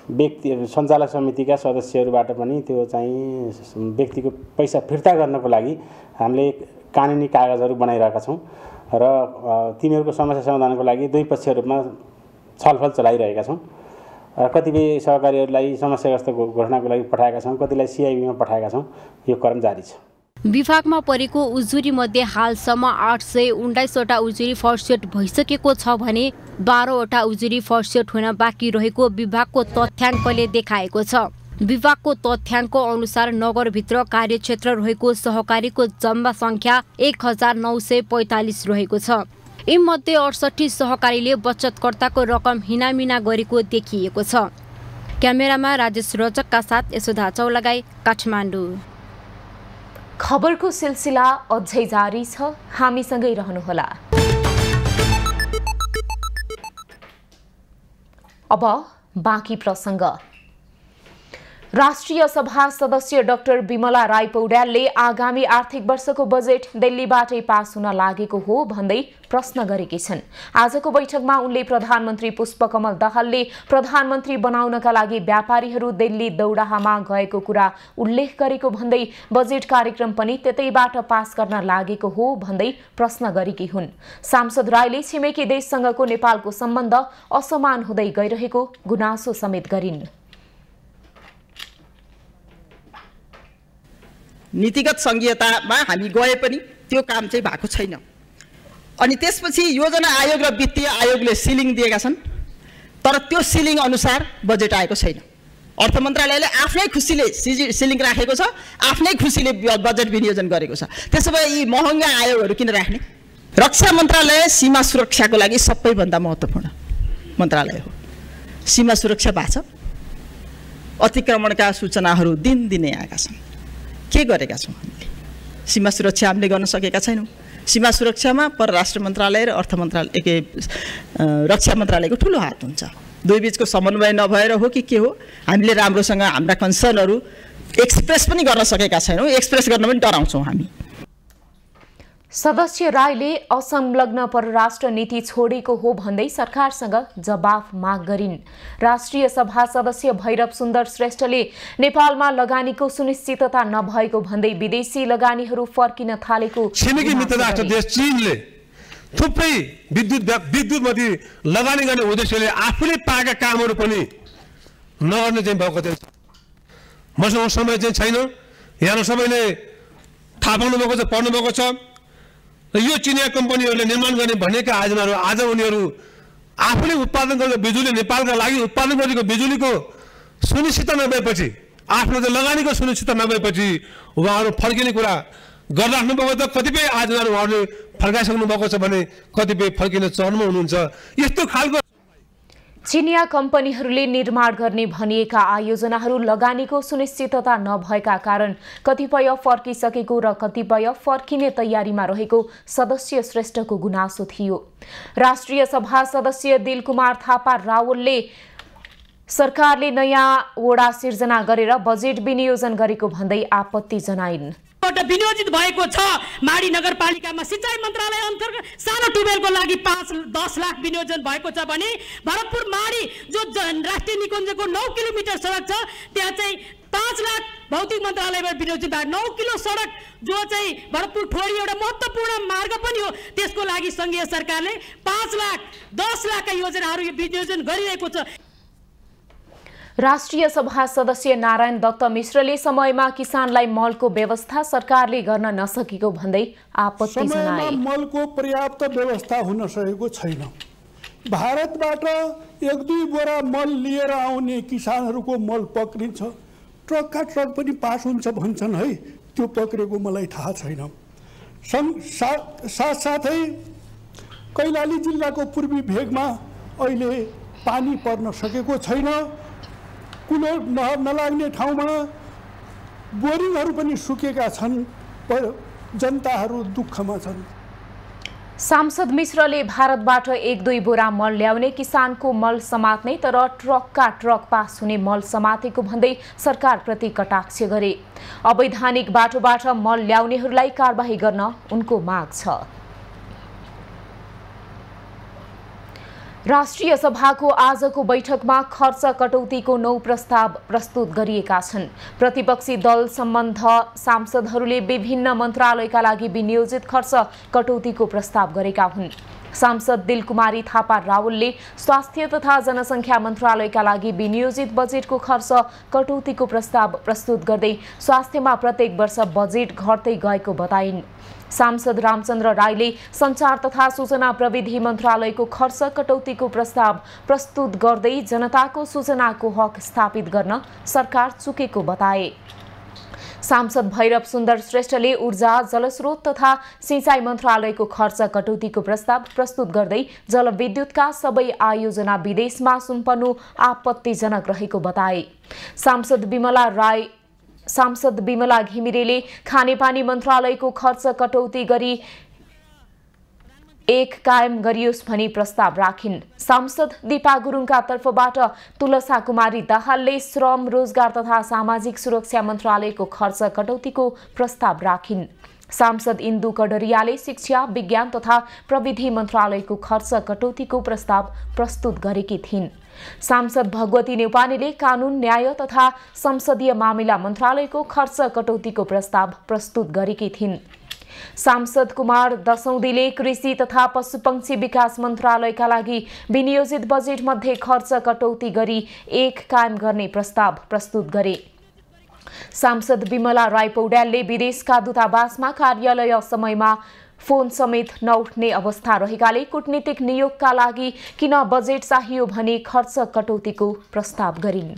व्यक्ति सञ्चालक समितिका सदस्यहरूबाट पनि त्यो चाहिँ व्यक्तिको पैसा फिर्ता गर्नको लागि हामीले कानुनी कागजहरू बनाइरहेका छौँ र तिनीहरूको समस्या समाधानको लागि दुई पक्षीय रूपमा छलफल चलाइरहेका छौँ। कतिपय सहकारीहरूलाई समस्याग्रस्त घोषणाको लागि पठाएका छौँ, कतिलाई CIB मा पठाएका छौँ। यो क्रम जारी छ। विभागमा परेको उजुरी मध्ये हालसम्म 819वटा उजुरी फर्सेट भइसकेको छ भने 12वटा उजुरी फर्सेट हुन बाँकी रहेको विभागको तथ्याङ्कले देखाएको छ। विभागको तथ्याङ्क अनुसार नगरभित्र कार्यक्षेत्र रहेको सहकारीको जम्मा संख्या 1945 रहेको छ। यीमध्ये 68 सहकारीले बचतकर्ताको रकम हिनामिना गरेको देखिएको छ। क्यामेरामा राजेश रोचकका साथ यशोधा चौलागाई, काठमाडौँ। खबरको सिलसिला अझै जारी छ, हामीसँगै रहनुहोला। अब बाँकी प्रसङ्ग। राष्ट्रिय सभा सदस्य डाक्टर विमला राई पौड्यालले आगामी आर्थिक वर्षको बजेट दिल्लीबाटै पास हुन लागेको हो भन्दै प्रश्न गरेकी छन्। आजको बैठकमा उनले प्रधानमन्त्री पुष्पकमल दाहालले प्रधानमन्त्री बनाउनका लागि व्यापारीहरू दिल्ली दौडाहामा गएको कुरा उल्लेख गरेको भन्दै बजेट कार्यक्रम पनि त्यतैबाट पास गर्न लागेको हो भन्दै प्रश्न गरेकी हुन्। सांसद राईले छिमेकी देशसँगको नेपालको सम्बन्ध असमान हुँदै गइरहेको गुनासो समेत गरिन्। नीतिगत संघीयतामा हामी गए पनि त्यो काम चाहिँ भएको छैन। अनि त्यसपछि योजना आयोग र वित्तीय आयोगले सिलिङ दिएका छन्, तर त्यो सिलिङ अनुसार बजेट आएको छैन। अर्थ मन्त्रालयले आफ्नै खुसीले सिलिङ राखेको छ, आफ्नै खुसीले बजेट विनियोजन गरेको छ। त्यसो भए यी महँगा आयोगहरू किन राख्ने? रक्षा मन्त्रालय सीमा सुरक्षाको लागि सबैभन्दा महत्त्वपूर्ण मन्त्रालय हो। सीमा सुरक्षा भएको छ, अतिक्रमणका सूचनाहरू दिनदिनै आएका छन्। के गरेका छौँ हामीले? सीमा सुरक्षा हामीले गर्न सकेका छैनौँ। सीमा सुरक्षामा परराष्ट्र मन्त्रालय र अर्थ मन्त्रालय रक्षा मन्त्रालयको ठुलो हात हुन्छ। दुई बीचको समन्वय नभएर हो कि के हो, हामीले राम्रोसँग हाम्रा कन्सर्नहरू एक्सप्रेस पनि गर्न सकेका छैनौँ। एक्सप्रेस गर्न पनि डराउँछौँ हामी। सदस्य राईले असंलग्न परराष्ट्र नीति छोडेको हो भन्दै सरकारसँग जवाफ माग गरिन्। राष्ट्रिय सभा सदस्य भैरव सुन्दर श्रेष्ठले नेपालमा लगानीको सुनिश्चितता नभएको भन्दै विदेशी लगानीहरू फर्किन थालेको छिमेकी मित्र राष्ट्र देश चीनले थुप्रै विद्युतमाथि लगानी गर्ने उद्देश्यले आफूले पाएका कामहरू पनि नगर्ने चाहिँ भएको छ। मसँग समय चाहिँ छैन। यहाँ सबैले थाहा पाउनुभएको छ, पढ्नुभएको छ। र यो चिनिया कम्पनीहरूले निर्माण गर्ने भनेका आयोजनाहरू आज उनीहरू आफूले उत्पादन गरेको बिजुली, नेपालका लागि उत्पादन गरेको बिजुलीको सुनिश्चितता नभएपछि, आफ्नो लगानीको सुनिश्चितता नभएपछि उहाँहरू फर्किने कुरा गरिराख्नु भएको छ। कतिपय आयोजनाहरू उहाँहरूले फर्काइसक्नु भएको छ भने कतिपय फर्किने चरणमा हुनुहुन्छ। यस्तो खालको चिनिया कम्पनीहरूले निर्माण गर्ने भनिएका आयोजनाहरू लगानीको सुनिश्चितता नभएका कारण कतिपय फर्किसकेको र कतिपय फर्किने तयारीमा रहेको सदस्य श्रेष्ठको गुनासो थियो। राष्ट्रिय सभा सदस्य दिलकुमार थापा रावलले सरकारले नयाँ वडा सिर्जना गरेर बजेट विनियोजन गरेको भन्दै आपत्ति जनाइन्। विनियोजित भएको छ। माडी नगरपालिकामा सिंचाई मन्त्रालय अन्तर्गत सानो ट्युबवेलको लागि 5-10 लाख विनियोजन भएको छ भने भरतपुर माडी जो राष्ट्रिय निकुञ्जको 9 किलोमिटर सडक छ त्यहाँ चाहिँ 5 लाख भौतिक मन्त्रालयबाट विनियोजित भएको 9 किलो सडक जो चाहिँ भरतपुर ठोरी एउटा महत्त्वपूर्ण मार्ग पनि हो, त्यसको लागि संघीय सरकारले 5 लाख 10 लाखका योजनाहरू विनियोजन गरिरहेको छ। राष्ट्रिय सभा सदस्य नारायण दत्त मिश्रले समयमा किसानलाई मलको व्यवस्था सरकारले गर्न नसकेको भन्दै आपत्ति जनाए। मलको पर्याप्त व्यवस्था हुन सकेको छैन। भारतबाट 1-2 बोरा मल लिएर आउने किसानहरूको मल पक्रिन्छ, ट्रकका ट्रक पनि पास हुन्छ भन्छन् है, त्यो पक्रेको मलाई थाहा छैन। साथसाथै कैलाली जिल्लाको पूर्वी भेगमा अहिले पानी पर्न सकेको छैन। कुलो नलाग्ने ठाउँमा बोरिङहरू पनि सुकेका छन्, जनताहरू दुःखमा छन्। सांसद मिश्रले भारतबाट 1-2 बोरा मल ल्याउने, किसानको मल समात्ने तर ट्रकका ट्रक पास हुने मल समातेको भन्दै सरकारप्रति कटाक्ष गरे। अवैधानिक बाटोबाट मल ल्याउनेहरूलाई कारबाही गर्न उनको माग छ। राष्ट्रिय सभाको आजको बैठकमा खर्च कटौतीको 9 प्रस्ताव प्रस्तुत गरिएका छन्। प्रतिपक्षी दल सम्बन्ध सांसदहरूले विभिन्न मन्त्रालयका लागि विनियोजित खर्च कटौतीको प्रस्ताव गरेका हुन्। सांसद दिलकुमारी थापा रावलले स्वास्थ्य तथा जनसङ्ख्या मन्त्रालयका लागि विनियोजित बजेटको खर्च कटौतीको प्रस्ताव प्रस्तुत गर्दै स्वास्थ्यमा प्रत्येक वर्ष बजेट घट्दै गएको बताइन्। सांसद रामचन्द्र राईले सञ्चार तथा सूचना प्रविधि मन्त्रालयको खर्च कटौतीको प्रस्ताव प्रस्तुत गर्दै जनताको सूचनाको हक स्थापित गर्न सरकार चुकेको बताए। सांसद भैरव सुन्दर श्रेष्ठले ऊर्जा, जलस्रोत तथा सिंचाई मन्त्रालयको खर्च कटौतीको प्रस्ताव प्रस्तुत गर्दै जलविद्युतका सबै आयोजना विदेशमा सुम्पनु आपत्तिजनक रहेको बताए। सांसद विमला घिमिरेले खानेपानी मन्त्रालयको खर्च कटौती गरी 1 कायम गरियोस् भनी प्रस्ताव राखिन्। सांसद दीपा गुरुङका तर्फबाट तुलसा कुमारी दाहालले श्रम, रोजगार तथा सामाजिक सुरक्षा मन्त्रालयको खर्च कटौतीको प्रस्ताव राखिन्। सांसद इन्दु कडरियाले शिक्षा, विज्ञान तथा प्रविधि मन्त्रालयको खर्च कटौतीको प्रस्ताव प्रस्तुत गरेकी थिइन्। सांसद भगवती नेपालीले कानून, न्याय तथा संसदीय मामिला मन्त्रालयको खर्च कटौतीको प्रस्ताव प्रस्तुत गरेकी थिइन्। सांसद कुमार दसौँदीले कृषि तथा पशुपक्षी विकास मन्त्रालयका लागि विनियोजित बजेटमध्ये खर्च कटौती गरी 1 कायम गर्ने प्रस्ताव प्रस्तुत गरे। सांसद विमला राई पौड्यालले विदेशका दूतावासमा कार्यालय समयमा फोन समेत नउठ्ने अवस्था रहेकाले कूटनीतिक नियोगका लागि किन बजेट चाहियो भनी खर्च कटौतीको प्रस्ताव गरिन्।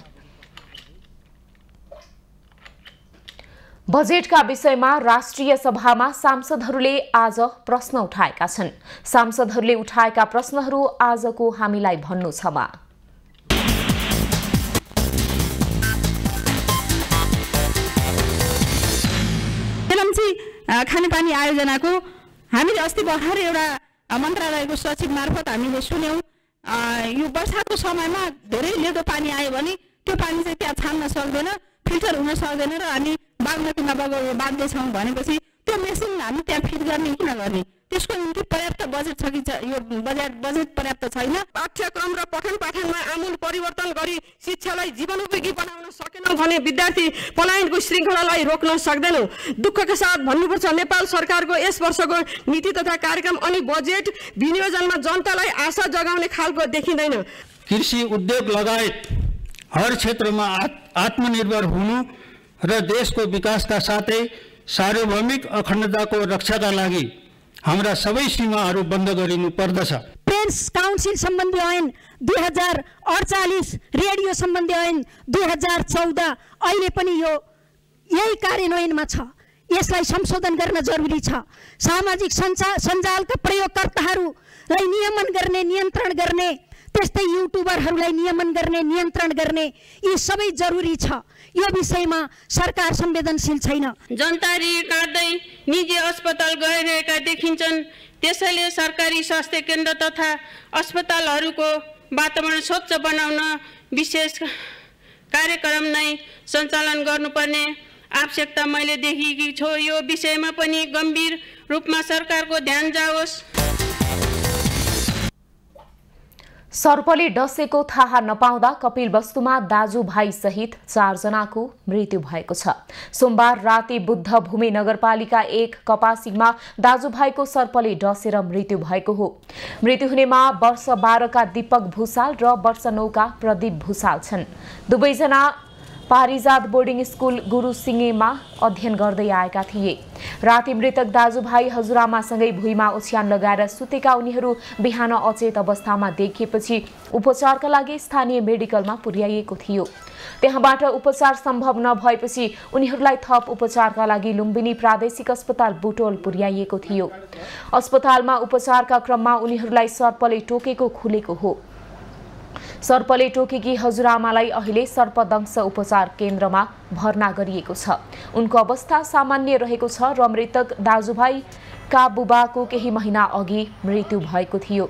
बजेटका विषयमा राष्ट्रिय सभामा सांसदहरूले आज प्रश्न उठाएका छन्। सांसदहरूले उठाएका प्रश्नहरू आजको हामीलाई भन्नु छमा। खानेपानी आयोजनाको हामीले अस्ति भर्खर एउटा मन्त्रालयको सचिव मार्फत हामीले सुन्यौं, यो वर्षाको समयमा धेरै लेदो पानी आयो भने त्यो पानी चाहिँ त्यहाँ छान्न सक्दैन, फिल्टर हुन सक्दैन र हामी बागमतीमा बाध्य छौँ भनेपछि त्यो मेसिन हामी त्यहाँ फिट गर्ने किन गर्ने? त्यसको निम्ति पर्याप्त बजेट छ कि यो बजेट पर्याप्त छैन। पाठ्यक्रम र पठन पाठनमा आमूल परिवर्तन गरी शिक्षालाई जीवनोपयोगी बनाउन सकेनौं भने विद्यार्थी पलायनको श्रृङ्खलालाई रोक्न सक्दैनौं। दुःखका साथ भन्नुपर्छ, नेपाल सरकारको यस वर्षको नीति तथा कार्यक्रम अनि बजेट विनियोजनमा जनतालाई आशा जगाउने खालको देखिँदैन। कृषि उद्योग लगायत हर क्षेत्रमा आत्मनिर्भर हुनु र देशको विकासका साथै सार्वभौमिक अखण्डताको रक्षाका लागि हाम्रा सबै सीमाहरू बन्द गरिनु पर्दछ। प्रेस काउन्सिल सम्बन्धी ऐन 2048, रेडियो सम्बन्धी ऐन 2014 अहिले पनि यही कार्यान्वयनमा छ। यसलाई संशोधन गर्न जरुरी छ। सामाजिक सञ्जालका प्रयोगकर्ताहरूलाई नियमन गर्ने, नियन्त्रण गर्ने, त्यस्तै युट्युबरहरूलाई नियमन गर्ने, नियन्त्रण गर्ने, यी सबै जरुरी छ। यो विषयमा सरकार संवेदनशील छैन। जनता ऋण काट्दै निजी अस्पताल गइरहेका देखिन्छन्। त्यसैले सरकारी स्वास्थ्य केन्द्र तथा अस्पतालहरूको वातावरण स्वच्छ बनाउन विशेष कार्यक्रम नै सञ्चालन गर्नुपर्ने आवश्यकता मैले देखेकी छु। यो विषयमा पनि गम्भीर रूपमा सरकारको ध्यान जाओस्। सर्पले डसेको थाहा नपाउँदा कपिलवस्तुमा दाजुभाइ सहित 4 जनाको मृत्यु भएको छ। सोमबार राति बुद्ध भूमि नगरपालिका 1 कपासीमा दाजुभाइको सर्पले डसेर मृत्यु भएको हो। मृत्यु हुनेमा वर्ष 12 का दीपक भूषाल र वर्ष 9 का प्रदीप भूषाल छन्। दुवैजना पारिजात बोर्डिङ स्कुल गुरुसिंहेमा अध्ययन गर्दै आएका थिए। राति मृतक दाजुभाइ हजुरआमासँगै भुइँमा ओछ्यान लगाएर सुतेका उनीहरू बिहान अचेत अवस्थामा देखिएपछि उपचारका लागि स्थानीय मेडिकलमा पुर्याइएको थियो। त्यहाँबाट उपचार सम्भव नभएपछि उनीहरूलाई थप उपचारका लागि लुम्बिनी प्रादेशिक अस्पताल बुटोल पुर्याइएको थियो। अस्पतालमा उपचारका क्रममा उनीहरूलाई सर्पले टोकेको खुलेको हो। सर्पले टोकेकी हजुरआमालाई अहिले सर्पदंश उपचार केन्द्रमा भर्ना गरिएको छ। उनको अवस्था सामान्य रहेको छ र मृतक दाजुभाइका बुबाको केही महिना अघि मृत्यु भएको थियो।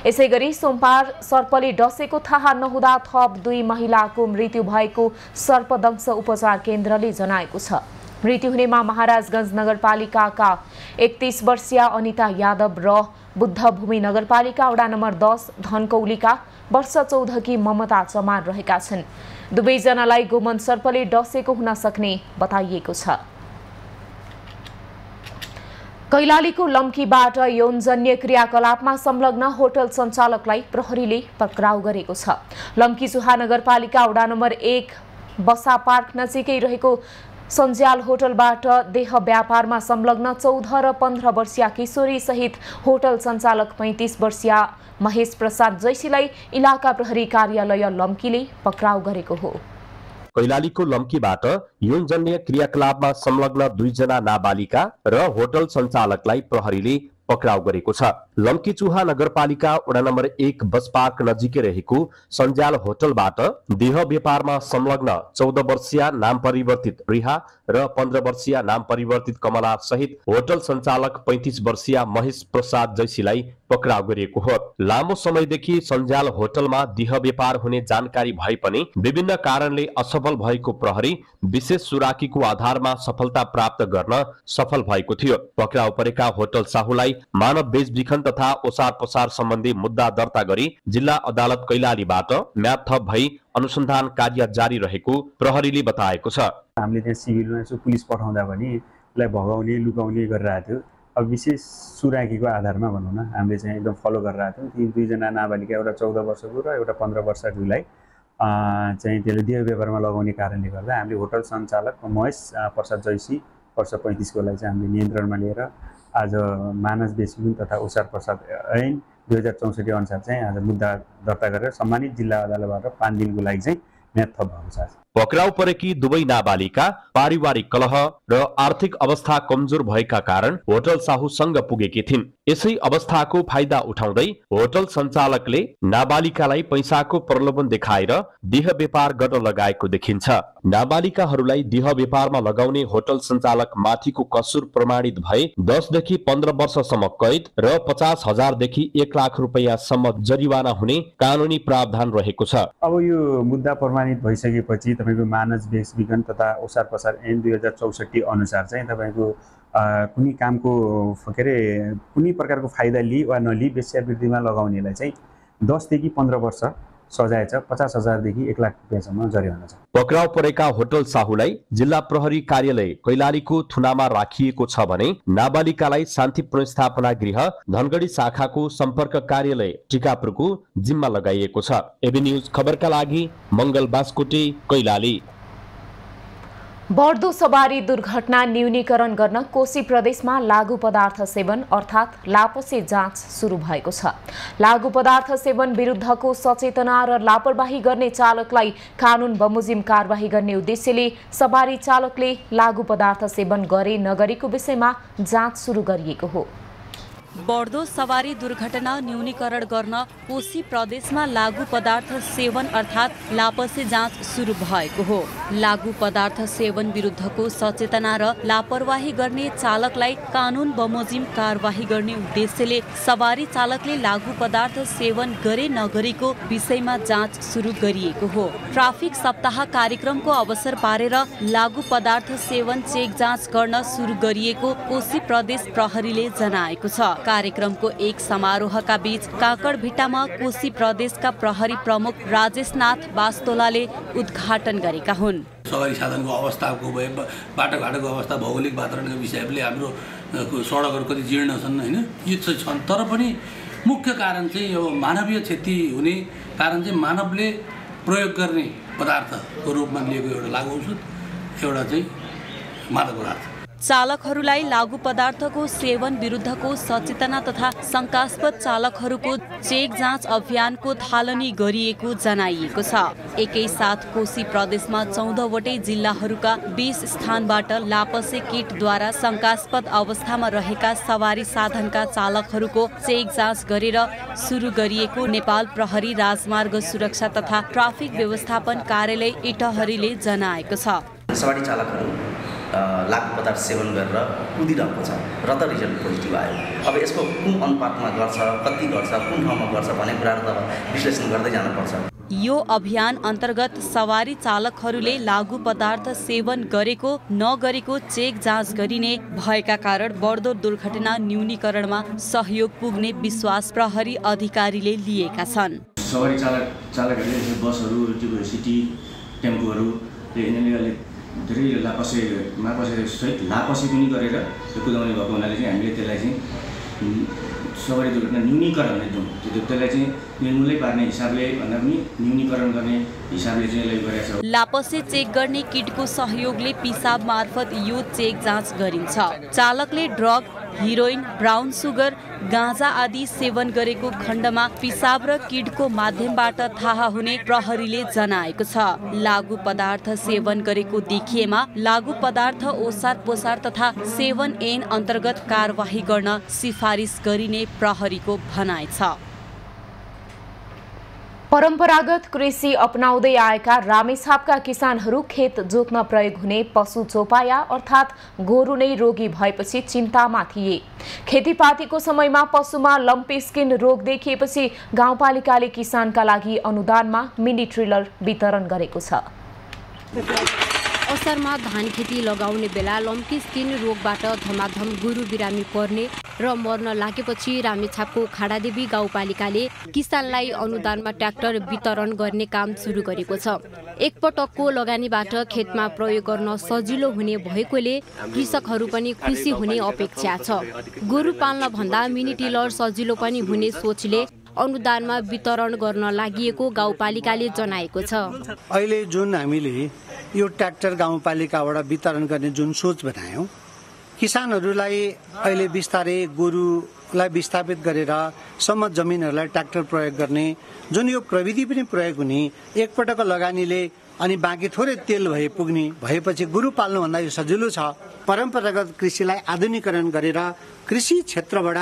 यसैगरी सोमबार सर्पले डसेको थाहा नहुँदा थप 2 महिलाको मृत्यु भएको सर्पदंश उपचार केन्द्रले जनाएको छ। मृत्यु हुनेमा महाराजगञ्ज नगरपालिकाका 31 वर्षीय अनिता यादव र बुद्ध भूमि नगरपालिका वडा नम्बर 10 धनकौलीका वर्ष 14 की ममता चमान रहेका छन्। दुवैजनालाई गोमन सर्पले डसेको हुन सक्ने बताइएको छ। कैलालीको लम्कीबाट यौनजन्य क्रियाकलापमा संलग्न होटल सञ्चालकलाई प्रहरीले पक्राउ गरेको छ। लम्की चुहा नगरपालिका वडा नम्बर 1 बसा पार्क नजिकै रहेको सञ्जाल होटलबाट देह व्यापारमा संलग्न 14 र 15 वर्षीय किशोरी सहित होटल सञ्चालक 35 वर्षीय महेश प्रसाद जैसीलाई इलाका प्रहरी कार्यालय लम्कीले पक्राउ गरेको हो। कैलालीको लम्कीबाट यौनजन्य क्रियाकलापमा संलग्न 2 जना नाबालिका र होटल सञ्चालकलाई प्रहरीले पक्राउ गरेको छ। लम्की चुहा नगरपालिका वडा नम्बर 1 बस पार्क नजिकै रहेको सञ्जाल होटलबाट देह व्यापारमा संलग्न 14 वर्षीय नाम परिवर्तित रिहा र 15 वर्षीय नाम परिवर्तित कमला सहित होटल सञ्चालक 35 वर्षीय महेश प्रसाद जैसीलाई पक्राउ गरिएको हो। लामो समयदेखि सञ्जाल होटलमा देह व्यापार हुने जानकारी भए पनि विभिन्न कारणले असफल भएको प्रहरी विशेष सुराकीको आधारमा सफलता प्राप्त गर्न सफल भएको थियो। पक्राउ परेका होटल साहुलाई मानव बेचबिखन तथा ओसार पसार सम्बन्धी मुद्दा दर्ता गरी जिल्ला अदालत कैलालीबाट म्याद थप भई अनुसन्धान कार्य जारी रहेको प्रहरीले बताएको छ। हामीले त्यहाँ सिभिलमा पुलिस पठाउँदा पनि यसलाई भगाउने लुकाउने गरिरहेको थियो। अब विशेष सुराकीको आधारमा भनौँ न हामीले चाहिँ एकदम फलो गरिरहेको थियौँ। ती 2 जना नाबालिका एउटा 14 वर्षको र एउटा 15 वर्षकोलाई चाहिँ त्यसले देह व्यापारमा लगाउने कारणले गर्दा हामीले होटल सञ्चालक महेश प्रसाद जैसी वर्ष 35 कोलाई चाहिँ हामीले नियन्त्रणमा लिएर आज मानव बेचबिखन तथा ओसार प्रसाद ऐन 2064 अनुसार चाहिँ आज मुद्दा दर्ता गरेर सम्मानित जिल्ला अदालतबाट 5 दिनको लागि चाहिँ म्याद थप भएको छ। पक्राउ परेकी दुवै नाबालिका पारिवारिक कलह र आर्थिक अवस्था कमजोर भएका कारण होटल साहुसँग पुगेकी थिइन्। यसै अवस्थाको फाइदा उठाउँदै होटल सञ्चालकले नाबालिकालाई पैसाको प्रलोभन देखाएर देह व्यापार गर्न लगाएको देखिन्छ। नाबालिकाहरूलाई देह व्यापारमा लगाउने होटल सञ्चालक माथिको कसुर प्रमाणित भए 10 देखि 15 वर्षसम्म कैद र 50,000 देखि 1 लाख रुपैयाँसम्म जरिवाना हुने कानुनी प्रावधान रहेको छ। अब यो मुद्दा प्रमाणित भइसकेपछि तपाईको मानव बेचबिखन तथा ओसार पसार ऐन 2064 अनुसार चाहिँ तपाईको कुनै कामको के अरे कुनै प्रकारको फाइदा लिई वा नलिई वेश्यावृत्तिमा लगाउनेलाई चाहिँ 10 देखि 15 वर्ष सजाय छ। 50,000 देखि 1 लाख रुपैयाँसम्म जरिवाना छ। पक्राउ परेका होटल साहुलाई जिल्ला प्रहरी कार्यालय कैलालीको थुनामा राखिएको छ भने नाबालिकालाई शान्ति पुनर्स्थापना गृह धनगढी शाखाको सम्पर्क कार्यालय टिकापुरको जिम्मा लगाइएको छ। एबी न्यूज खबरका लागि मंगल बास्कोटे कैलाली। बढ्दो सवारी दुर्घटना न्यूनीकरण गर्न कोशी प्रदेशमा लागू पदार्थ सेवन अर्थात् लापसे जाँच सुरु भएको छ। लागू पदार्थ सेवन विरुद्धको सचेतना र लापरवाही गर्ने चालकलाई कानुन बमोजिम कारबाही गर्ने उद्देश्यले सवारी चालकले लागू पदार्थ सेवन गरे नगरेको विषयमा जाँच सुरु गरिएको हो। बढ्दो सवारी दुर्घटना न्यूनीकरण गर्न कोशी प्रदेशमा लागू पदार्थ सेवन अर्थात् लापसे जाँच सुरु भएको हो। लागू पदार्थ सेवन विरुद्धको सचेतना र लापरवाही गर्ने चालकलाई कानुन बमोजिम कारबाही गर्ने उद्देश्यले सवारी चालकले लागू पदार्थ सेवन गरे नगरेको विषयमा जाँच सुरु गरिएको हो। ट्राफिक सप्ताह कार्यक्रमको अवसर पारेर लागू पदार्थ सेवन चेक जाँच गर्न सुरु गरिएको कोशी प्रदेश प्रहरीले जनाएको छ। कार्यक्रमको एक समारोहका बीच काकडभिट्टामा कोशी प्रदेशका प्रहरी प्रमुख राजेशनाथ बास्तोलाले उद्घाटन गरेका हुन्। सवारी साधनको अवस्थाको भए बाटोघाटोको अवस्था भौगोलिक वातावरणको हिसाबले हाम्रो सडकहरू कति जीर्ण छन् हैन, यी चाहिँ छन्। तर पनि मुख्य कारण चाहिँ यो मानवीय क्षति हुने कारण चाहिँ मानवले प्रयोग गर्ने पदार्थको रूपमा लिएको एउटा लागु औषध, एउटा चाहिँ मादक पदार्थ। चालकहरूलाई लागू पदार्थको सेवन विरुद्धको सचेतना तथा शङ्कास्पद चालकहरूको चेक जाँच अभियानको थालनी गरिएको जनाइएको छ। एकैसाथ कोशी प्रदेशमा 14 वटै जिल्लाहरूका 20 स्थानबाट लापसे किटद्वारा शङ्कास्पद अवस्थामा रहेका सवारी साधनका चालकहरूको चेक जाँच गरेर सुरु गरिएको नेपाल प्रहरी राजमार्ग सुरक्षा तथा ट्राफिक व्यवस्थापन कार्यालय इटहरीले जनाएको छ। सवारी चालकहरू लागू पदार्थ सेवन गरेर कुदिरहेको छ र त रिजल्ट पोजिटिभ आयो। अब यसको कुन अनुपातमा गर्छ, कति गर्छ, कुन ठाउँमा गर्छ भन्ने कुराहरू त विश्लेषण गर्दै जानुपर्छ। यो अभियान अन्तर्गत सवारी चालकहरूले लागू पदार्थ सेवन गरेको नगरेको चेक जाँच गरिने भएका कारण बढ्दो दुर्घटना न्यूनीकरणमा सहयोग पुग्ने विश्वास प्रहरी अधिकारीले लिएका छन्। सवारी चालकहरूले बसहरू, सिटी टेम्पोहरू धेरै सहित लापसे पनि गरेर त्यो कुदाउने भएको हुनाले चाहिँ हामीले त्यसलाई चाहिँ सवारी दुर्घटना न्यूनीकरण त्यसलाई चाहिँ निर्मूलै पार्ने हिसाबले भन्दा पनि न्यूनीकरण गर्ने हिसाबले चाहिँ यसलाई गरेको छ। लापसे चेक गर्ने किटको सहयोगले पिसाब मार्फत यो चेक जाँच गरिन्छ। चालकले ड्रग, हिरोइन, ब्राउन सुगर, गाँजा आदि सेवन गरेको खण्डमा पिसाब र किडको माध्यमबाट थाहा हुने प्रहरीले जनाएको छ। लागू पदार्थ सेवन गरेको देखिएमा लागू पदार्थ ओसार पोसार तथा सेवन ऐन अन्तर्गत कारवाही गर्न सिफारिस गरिने प्रहरीको भनाइ छ। परम्परागत कृषि अपनाउँदै आएका रामेछापका किसानहरू खेत जोत्न प्रयोग हुने पशु चौपाया अर्थात् गोरु नै रोगी भएपछि चिन्तामा थिए। खेतीपातीको समयमा पशुमा लम्पी स्किन रोग देखिएपछि गाउँपालिकाले किसानका लागि अनुदानमा मिनी ट्रिलर वितरण गरेको छ। असारमा धान खेती लगाउने बेला लम्की स्किन रोगबाट धमाधम गोरु बिरामी पर्ने र मर्न लागेपछि रामेछापको खाडादेवी गाउँपालिकाले किसानलाई अनुदानमा ट्र्याक्टर वितरण गर्ने काम सुरु गरेको छ। एकपटकको लगानीबाट खेतमा प्रयोग गर्न सजिलो हुने भएकोले कृषकहरू पनि खुसी हुने अपेक्षा छ। गोरु पाल्न भन्दा मिनी टिलर सजिलो पनि हुने सोचले अनुदानमा वितरण गर्न लागि गाउँपालिकाले जनाएको छ। अहिले जुन हामीले यो ट्र्याक्टर गाउँपालिकाबाट वितरण गर्ने जुन सोच बनायौं, किसानहरूलाई अहिले बिस्तारै गोरुलाई विस्थापित गरेर सम्म जमिनहरूलाई ट्र्याक्टर प्रयोग गर्ने जुन यो प्रविधि पनि प्रयोग हुने, एकपटक लगानीले अनि बाँकी थोरै तेल भएपछि गोरु पाल्नुभन्दा यो सजिलो छ। परम्परागत कृषिलाई आधुनिकीकरण गरेर कृषि क्षेत्रबाट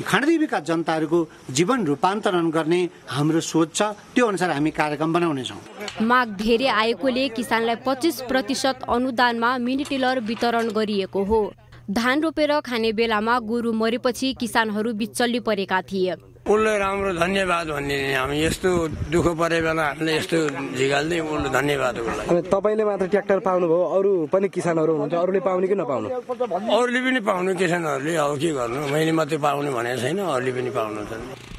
खाडदेवीका जनताहरूको जीवन रूपान्तरण गर्ने हाम्रो सोच छ। त्यो अनुसार हामी कार्यक्रम बनाउनेछौँ। माग धेरै आएकोले किसानलाई 25% अनुदानमा मिनी टिलर वितरण गरिएको हो। धान रोपेर खाने बेलामा गोरु मरेपछि किसानहरू बिचल्ली परेका थिए। उसले राम्रो धन्यवाद भनिदिने, हामी यस्तो दुःख परे बेला हामीले यस्तो झिगाल्दै उसले धन्यवाद उसलाई। अनि तपाईले मात्र ट्र्याक्टर पाउनुभयो, अरू पनि किसानहरू हुनुहुन्छ, अरूले पाउने कि नपाउनु? अरूले पनि पाउनु, किसानहरूले अब के गर्नु, मैले मात्रै पाउने भनेको छैन, अरूले पनि पाउनु छ।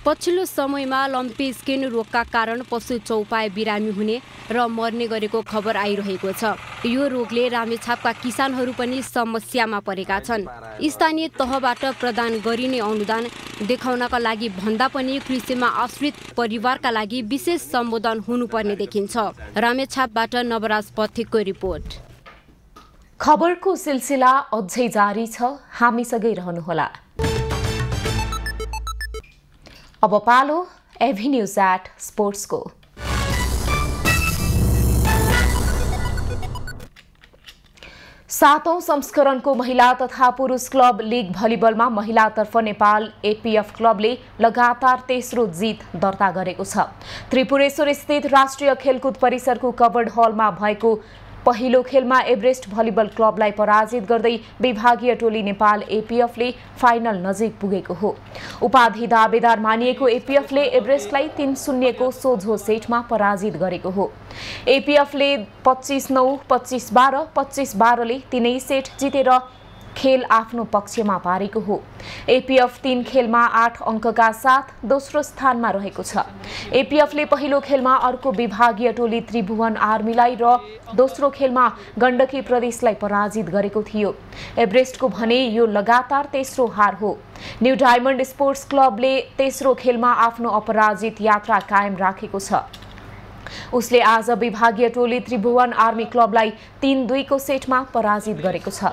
पछिल्लो समयमा लम्पी स्किन रोगका कारण पशु चौपाए बिरामी हुने र मर्ने गरेको खबर आइरहेको छ। यो रोगले रामेछापका किसानहरू पनि समस्यामा परेका छन्। स्थानीय तहबाट प्रदान गरिने अनुदान देखाउनका लागि भन्दा पनि कृषिमा आश्रित परिवारका लागि विशेष सम्बोधन हुनुपर्ने देखिन्छ। रामेछापबाट नवराज पथिकको रिपोर्ट। खबरको सिलसिला अझै जारी छ, हामीसँगै रहनुहोला। अब पालो एभिन्यूज एट स्पोर्ट्सको। सातौं संस्करणको महिला तथा पुरुष क्लब लीग भलिबलमा महिलातर्फ नेपाल एपीएफ क्लबले लगातार तेस्रो जित दर्ता गरेको छ। त्रिपुरेश्वर स्थित राष्ट्रिय खेलकुद परिसरको कवर्ड हलमा भएको पहिलो खेलमा एभरेस्ट भलिबल क्लबलाई पराजित गर्दै विभागीय टोली नेपाल एपीएफले फाइनल नजिक पुगेको हो। उपाधि दावेदार मानिएको एपीएफले एभरेस्टलाई 3-0 को सोझो सेटमा पराजित गरेको हो। एपीएफले 25-9, 25-12, 25-12 ले तीनै सेट जितेर खेल आफ्नो पक्षमा पारेको हो। एपीएफ 3 खेलमा 8 अङ्कका साथ दोस्रो स्थानमा रहेको छ। एपीएफले पहिलो खेलमा अर्को विभागीय टोली त्रिभुवन आर्मीलाई र दोस्रो खेलमा गण्डकी प्रदेशलाई पराजित गरेको थियो। एभरेस्टको भने यो लगातार तेस्रो हार हो। न्यू डायमन्ड स्पोर्ट्स क्लबले तेस्रो खेलमा आफ्नो अपराजित यात्रा कायम राखेको छ। उसले आज विभागीय टोली त्रिभुवन आर्मी क्लबलाई 3-2 को सेटमा पराजित गरेको छ।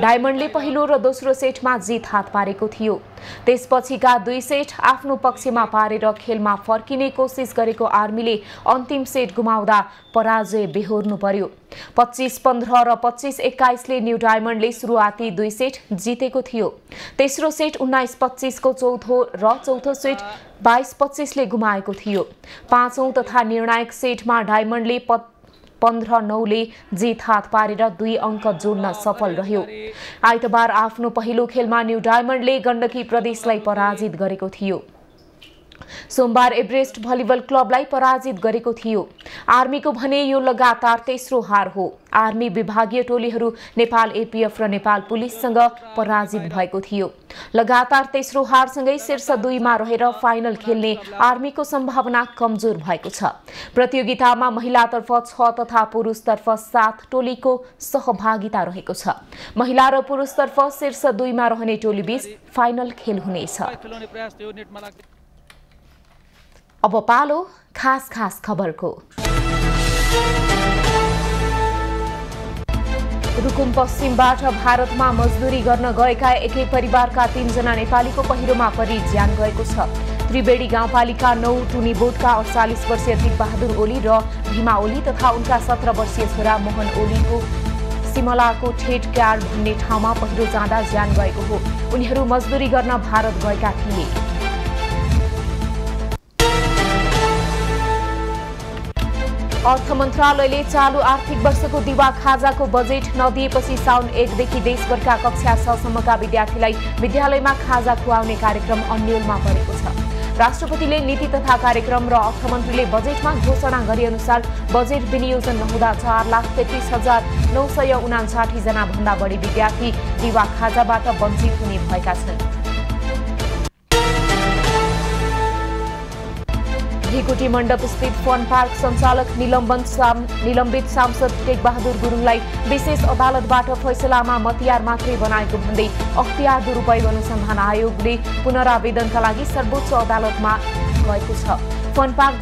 डायमन्डले पहिलो र दोस्रो सेटमा जित हात पारेको थियो। त्यसपछिका 2 सेट आफ्नो पक्षमा पारेर खेलमा फर्किने कोसिस गरेको आर्मीले अन्तिम सेट गुमाउँदा पराजय बेहोर्नु पर्यो। 25-15 र 25-21 ले न्यू डायमन्डले सुरुवाती 2 सेट जितेको थियो। तेस्रो सेट 19-25 को चौथो सेट 22-25 ले गुमाएको थियो। पाँचौं तथा निर्णायक सेटमा डायमन्डले 15-9 ले जित हात पारेर 2 अङ्क जोड्न सफल रह्यो। आइतबार आफ्नो पहिलो खेलमा न्यू डायमन्डले गण्डकी प्रदेशलाई पराजित गरेको थियो। सोमबार एभरेस्ट भलिबल क्लबलाई पराजित गरेको थियो। आर्मीको भने यो लगातार तेस्रो हार हो। आर्मी विभागीय टोलीहरू नेपाल एपीएफ र नेपाल पुलिससँग पराजित भएको थियो। लगातार तेस्रो हारसँगै शीर्ष 2 मा रहेर फाइनल खेल्ने आर्मीको सम्भावना कमजोर भएको छ। प्रतियोगितामा महिलातर्फ 6 तथा पुरुषतर्फ 7 टोलीको सहभागिता रहेको छ। महिला र पुरुषतर्फ शीर्ष 2 मा रहने टोलीबीच फाइनल खेल हुनेछ। अब पालो खास खबरको। रुकुम पश्चिमबाट भारतमा मजदुरी गर्न गएका एकै परिवारका 3 जना नेपालीको पहिरोमा परि ज्यान गएको छ। त्रिवेणी गाउँपालिका 9 टुनीबोटका 48 वर्षीय दिपबहादुर ओली र भीमा ओली तथा उनका 17 वर्षीय छोरा मोहन ओलीको सिमलाको ठेट क्याड भन्ने ठाउँमा पहिरो जाँदा ज्यान गएको हो। उनीहरू मजदुरी गर्न भारत गएका थिए। अर्थ मन्त्रालयले चालू आर्थिक वर्षको दिवा खाजाको बजेट नदिएपछि साउन 1 देखि देशभरका कक्षा 6 सम्मका विद्यार्थीलाई विद्यालयमा खाजा खुवाउने कार्यक्रम अन्यलमा परेको छ। राष्ट्रपतिले नीति तथा कार्यक्रम र अर्थमन्त्रीले बजेटमा घोषणा गरे अनुसार बजेट विनियोजन नहुँदा 4,33,959 जना भन्दा बढी विद्यार्थी दिवा खाजाबाट वञ्चित हुने भएका छन्। ढिकुटी मण्डप स्थित फन पार्क सञ्चालक निलम्बित सांसद टेकबहादुर गुरुङलाई विशेष अदालतबाट फैसलामा मतियार मात्रै बनाएको भन्दै अख्तियार दुरुपयोग अनुसन्धान आयोगले पुनरावेदनका लागि सर्वोच्च अदालतमा गएको छ। फन पार्क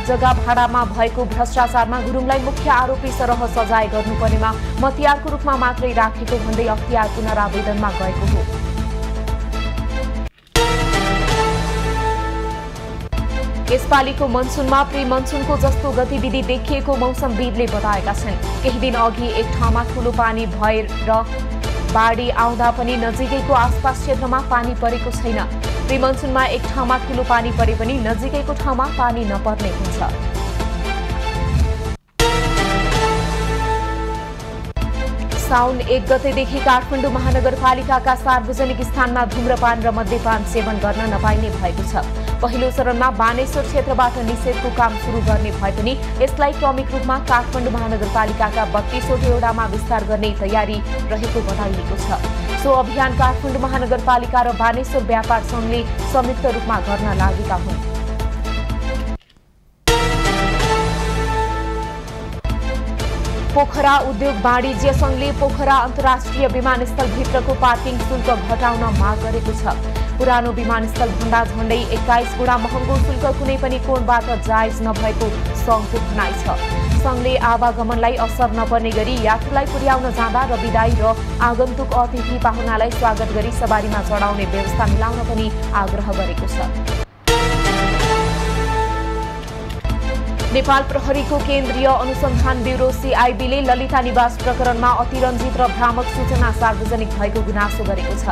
जग्गा भाडामा भएको भ्रष्टाचारमा गुरुङलाई मुख्य आरोपी सरह सजाय गर्नुपर्नेमा मतियारको रूपमा मात्रै राखेको भन्दै अख्तियार पुनरावेदनमा गएको हो। यसपालिको मनसुनमा प्री मनसुनको जस्तो गतिविधि देखिएको मौसमविदले बताएका छन्। केही दिन अघि एक ठाउँमा ठूलो पानी भएर बाढी आउँदा पनि नजिकैको आसपास क्षेत्रमा पानी परेको छैन। प्री मनसुनमा एक ठाउँमा ठूलो पानी परे पनि नजिकैको ठाउँमा पानी नपर्ने हुन्छ। साउन 1 गतेदेखि काठमाडौँ महानगरपालिकाका सार्वजनिक स्थानमा धूम्रपान र मद्यपान सेवन गर्न नपाइने भएको छ। पहिलो चरणमा बानेश्वर क्षेत्रबाट निषेधको काम सुरु गर्ने भए पनि यसलाई क्रमिक रूपमा काठमाडौँ महानगरपालिकाका 32 वटा वडामा विस्तार गर्ने तयारी रहेको बताइएको छ। सो अभियान काठमाडौँ महानगरपालिका र बानेश्वर व्यापार संघले संयुक्त रूपमा गर्न लागेका हुन्। पोखरा उद्योग वाणिज्य संघले पोखरा अन्तर्राष्ट्रिय विमानस्थलभित्रको पार्किङ शुल्क घटाउन माग गरेको छ। पुरानो विमानस्थल भन्दा झण्डै 21 गुणा महँगो शुल्क कुनै पनि कोणबाट जायज नभएको संघको भनाइ छ। संघले आवागमनलाई असर नपर्ने गरी यात्रुलाई पुर्याउन जाँदा र विदाई र आगन्तुक अतिथि पाहुनालाई स्वागत गरी सवारीमा चढाउने व्यवस्था मिलाउन पनि आग्रह गरेको छ। नेपाल प्रहरीको केन्द्रीय अनुसन्धान ब्युरो सीआईबीले ललिता निवास प्रकरणमा अतिरञ्जित र भ्रामक सूचना सार्वजनिक भएको गुनासो गरेको छ।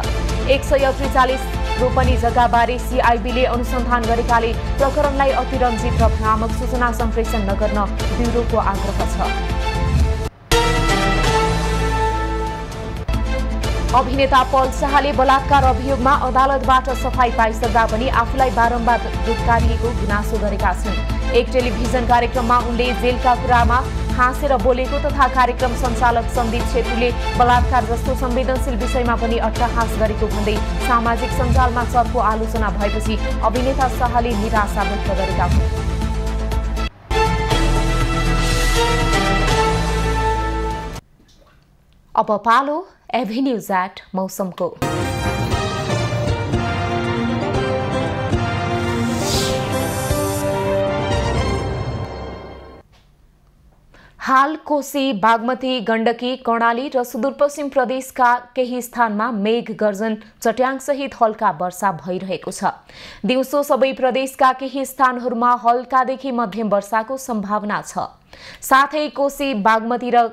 143 रोपनी जग्गाबारे सीआईबीले अनुसन्धान गरेकाले प्रकरणलाई अतिरञ्जित र भ्रामक सूचना सम्प्रेषण नगर्न ब्युरोको आग्रह छ। अभिनेता पल शाहले बलात्कार अभियोगमा अदालतबाट सफाई पाइसक्दा पनि आफूलाई बारम्बार दुत्कारिएको गुनासो गरेका छन्। एक टेलिभिजन कार्यक्रममा उनले जेलका कुरामा हाँसेर बोलेको तथा कार्यक्रम सञ्चालक सन्दीप छेत्रीले बलात्कार जस्तो संवेदनशील विषयमा पनि अट्टहास गरेको भन्दै सामाजिक सञ्जालमा चर्को आलोचना भएपछि अभिनेता शाहले निराशा व्यक्त गरेका हुन्। अब पालो एभेन्यूज एट मौसमको। हाल कोशी, बागमती, गण्डकी, कर्णाली र सुदूरपश्चिम प्रदेशका केही स्थानमा मेघ गर्जन, चट्याङसहित हल्का वर्षा भइरहेको छ। दिउँसो सबै प्रदेशका केही स्थानहरूमा हल्कादेखि मध्यम वर्षाको सम्भावना छ। साथै कोशी, बागमती र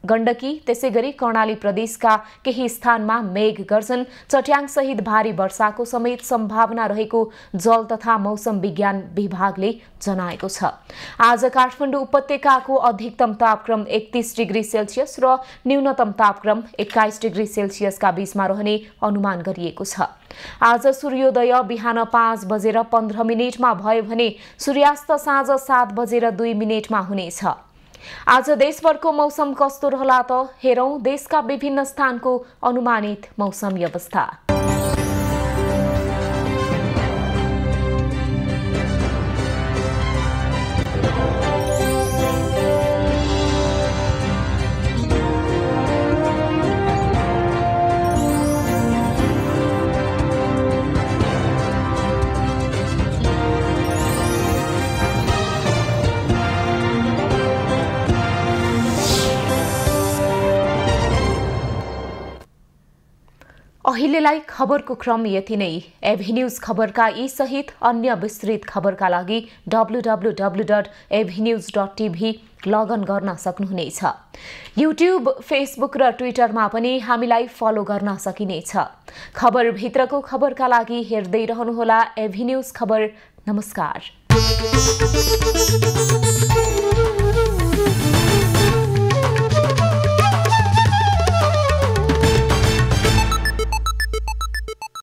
गण्डकी त्यसैगरी कर्णाली प्रदेशका केही स्थानमा मेघ गर्जन, चट्याङसहित भारी वर्षाको समेत सम्भावना रहेको जल तथा मौसम विज्ञान विभागले जनाएको छ। आज काठमाडौँ उपत्यकाको अधिकतम तापक्रम 31 डिग्री सेल्सियस र न्यूनतम तापक्रम 21 डिग्री सेल्सियसका बीचमा रहने अनुमान गरिएको छ। आज सूर्योदय बिहान 5:15 भयो भने सूर्यास्त साँझ 7:02 हुनेछ। आज देशभरको मौसम कस्तो रहला त हेरौं देशका विभिन्न स्थानको अनुमानित मौसमी अवस्था। अहिलेलाई खबरको क्रम यति नै। एभेन्यूज खबरका यी सहित अन्य विस्तृत खबरका लागि www.avenews.tv लगइन गर्न सक्नुहुनेछ। युट्युब, फेसबुक र ट्विटरमा पनि हामीलाई फलो गर्न सकिनेछ। खबरभित्रको खबरका लागि हेर्दै रहनुहोला एभेन्यूज खबर। नमस्कार।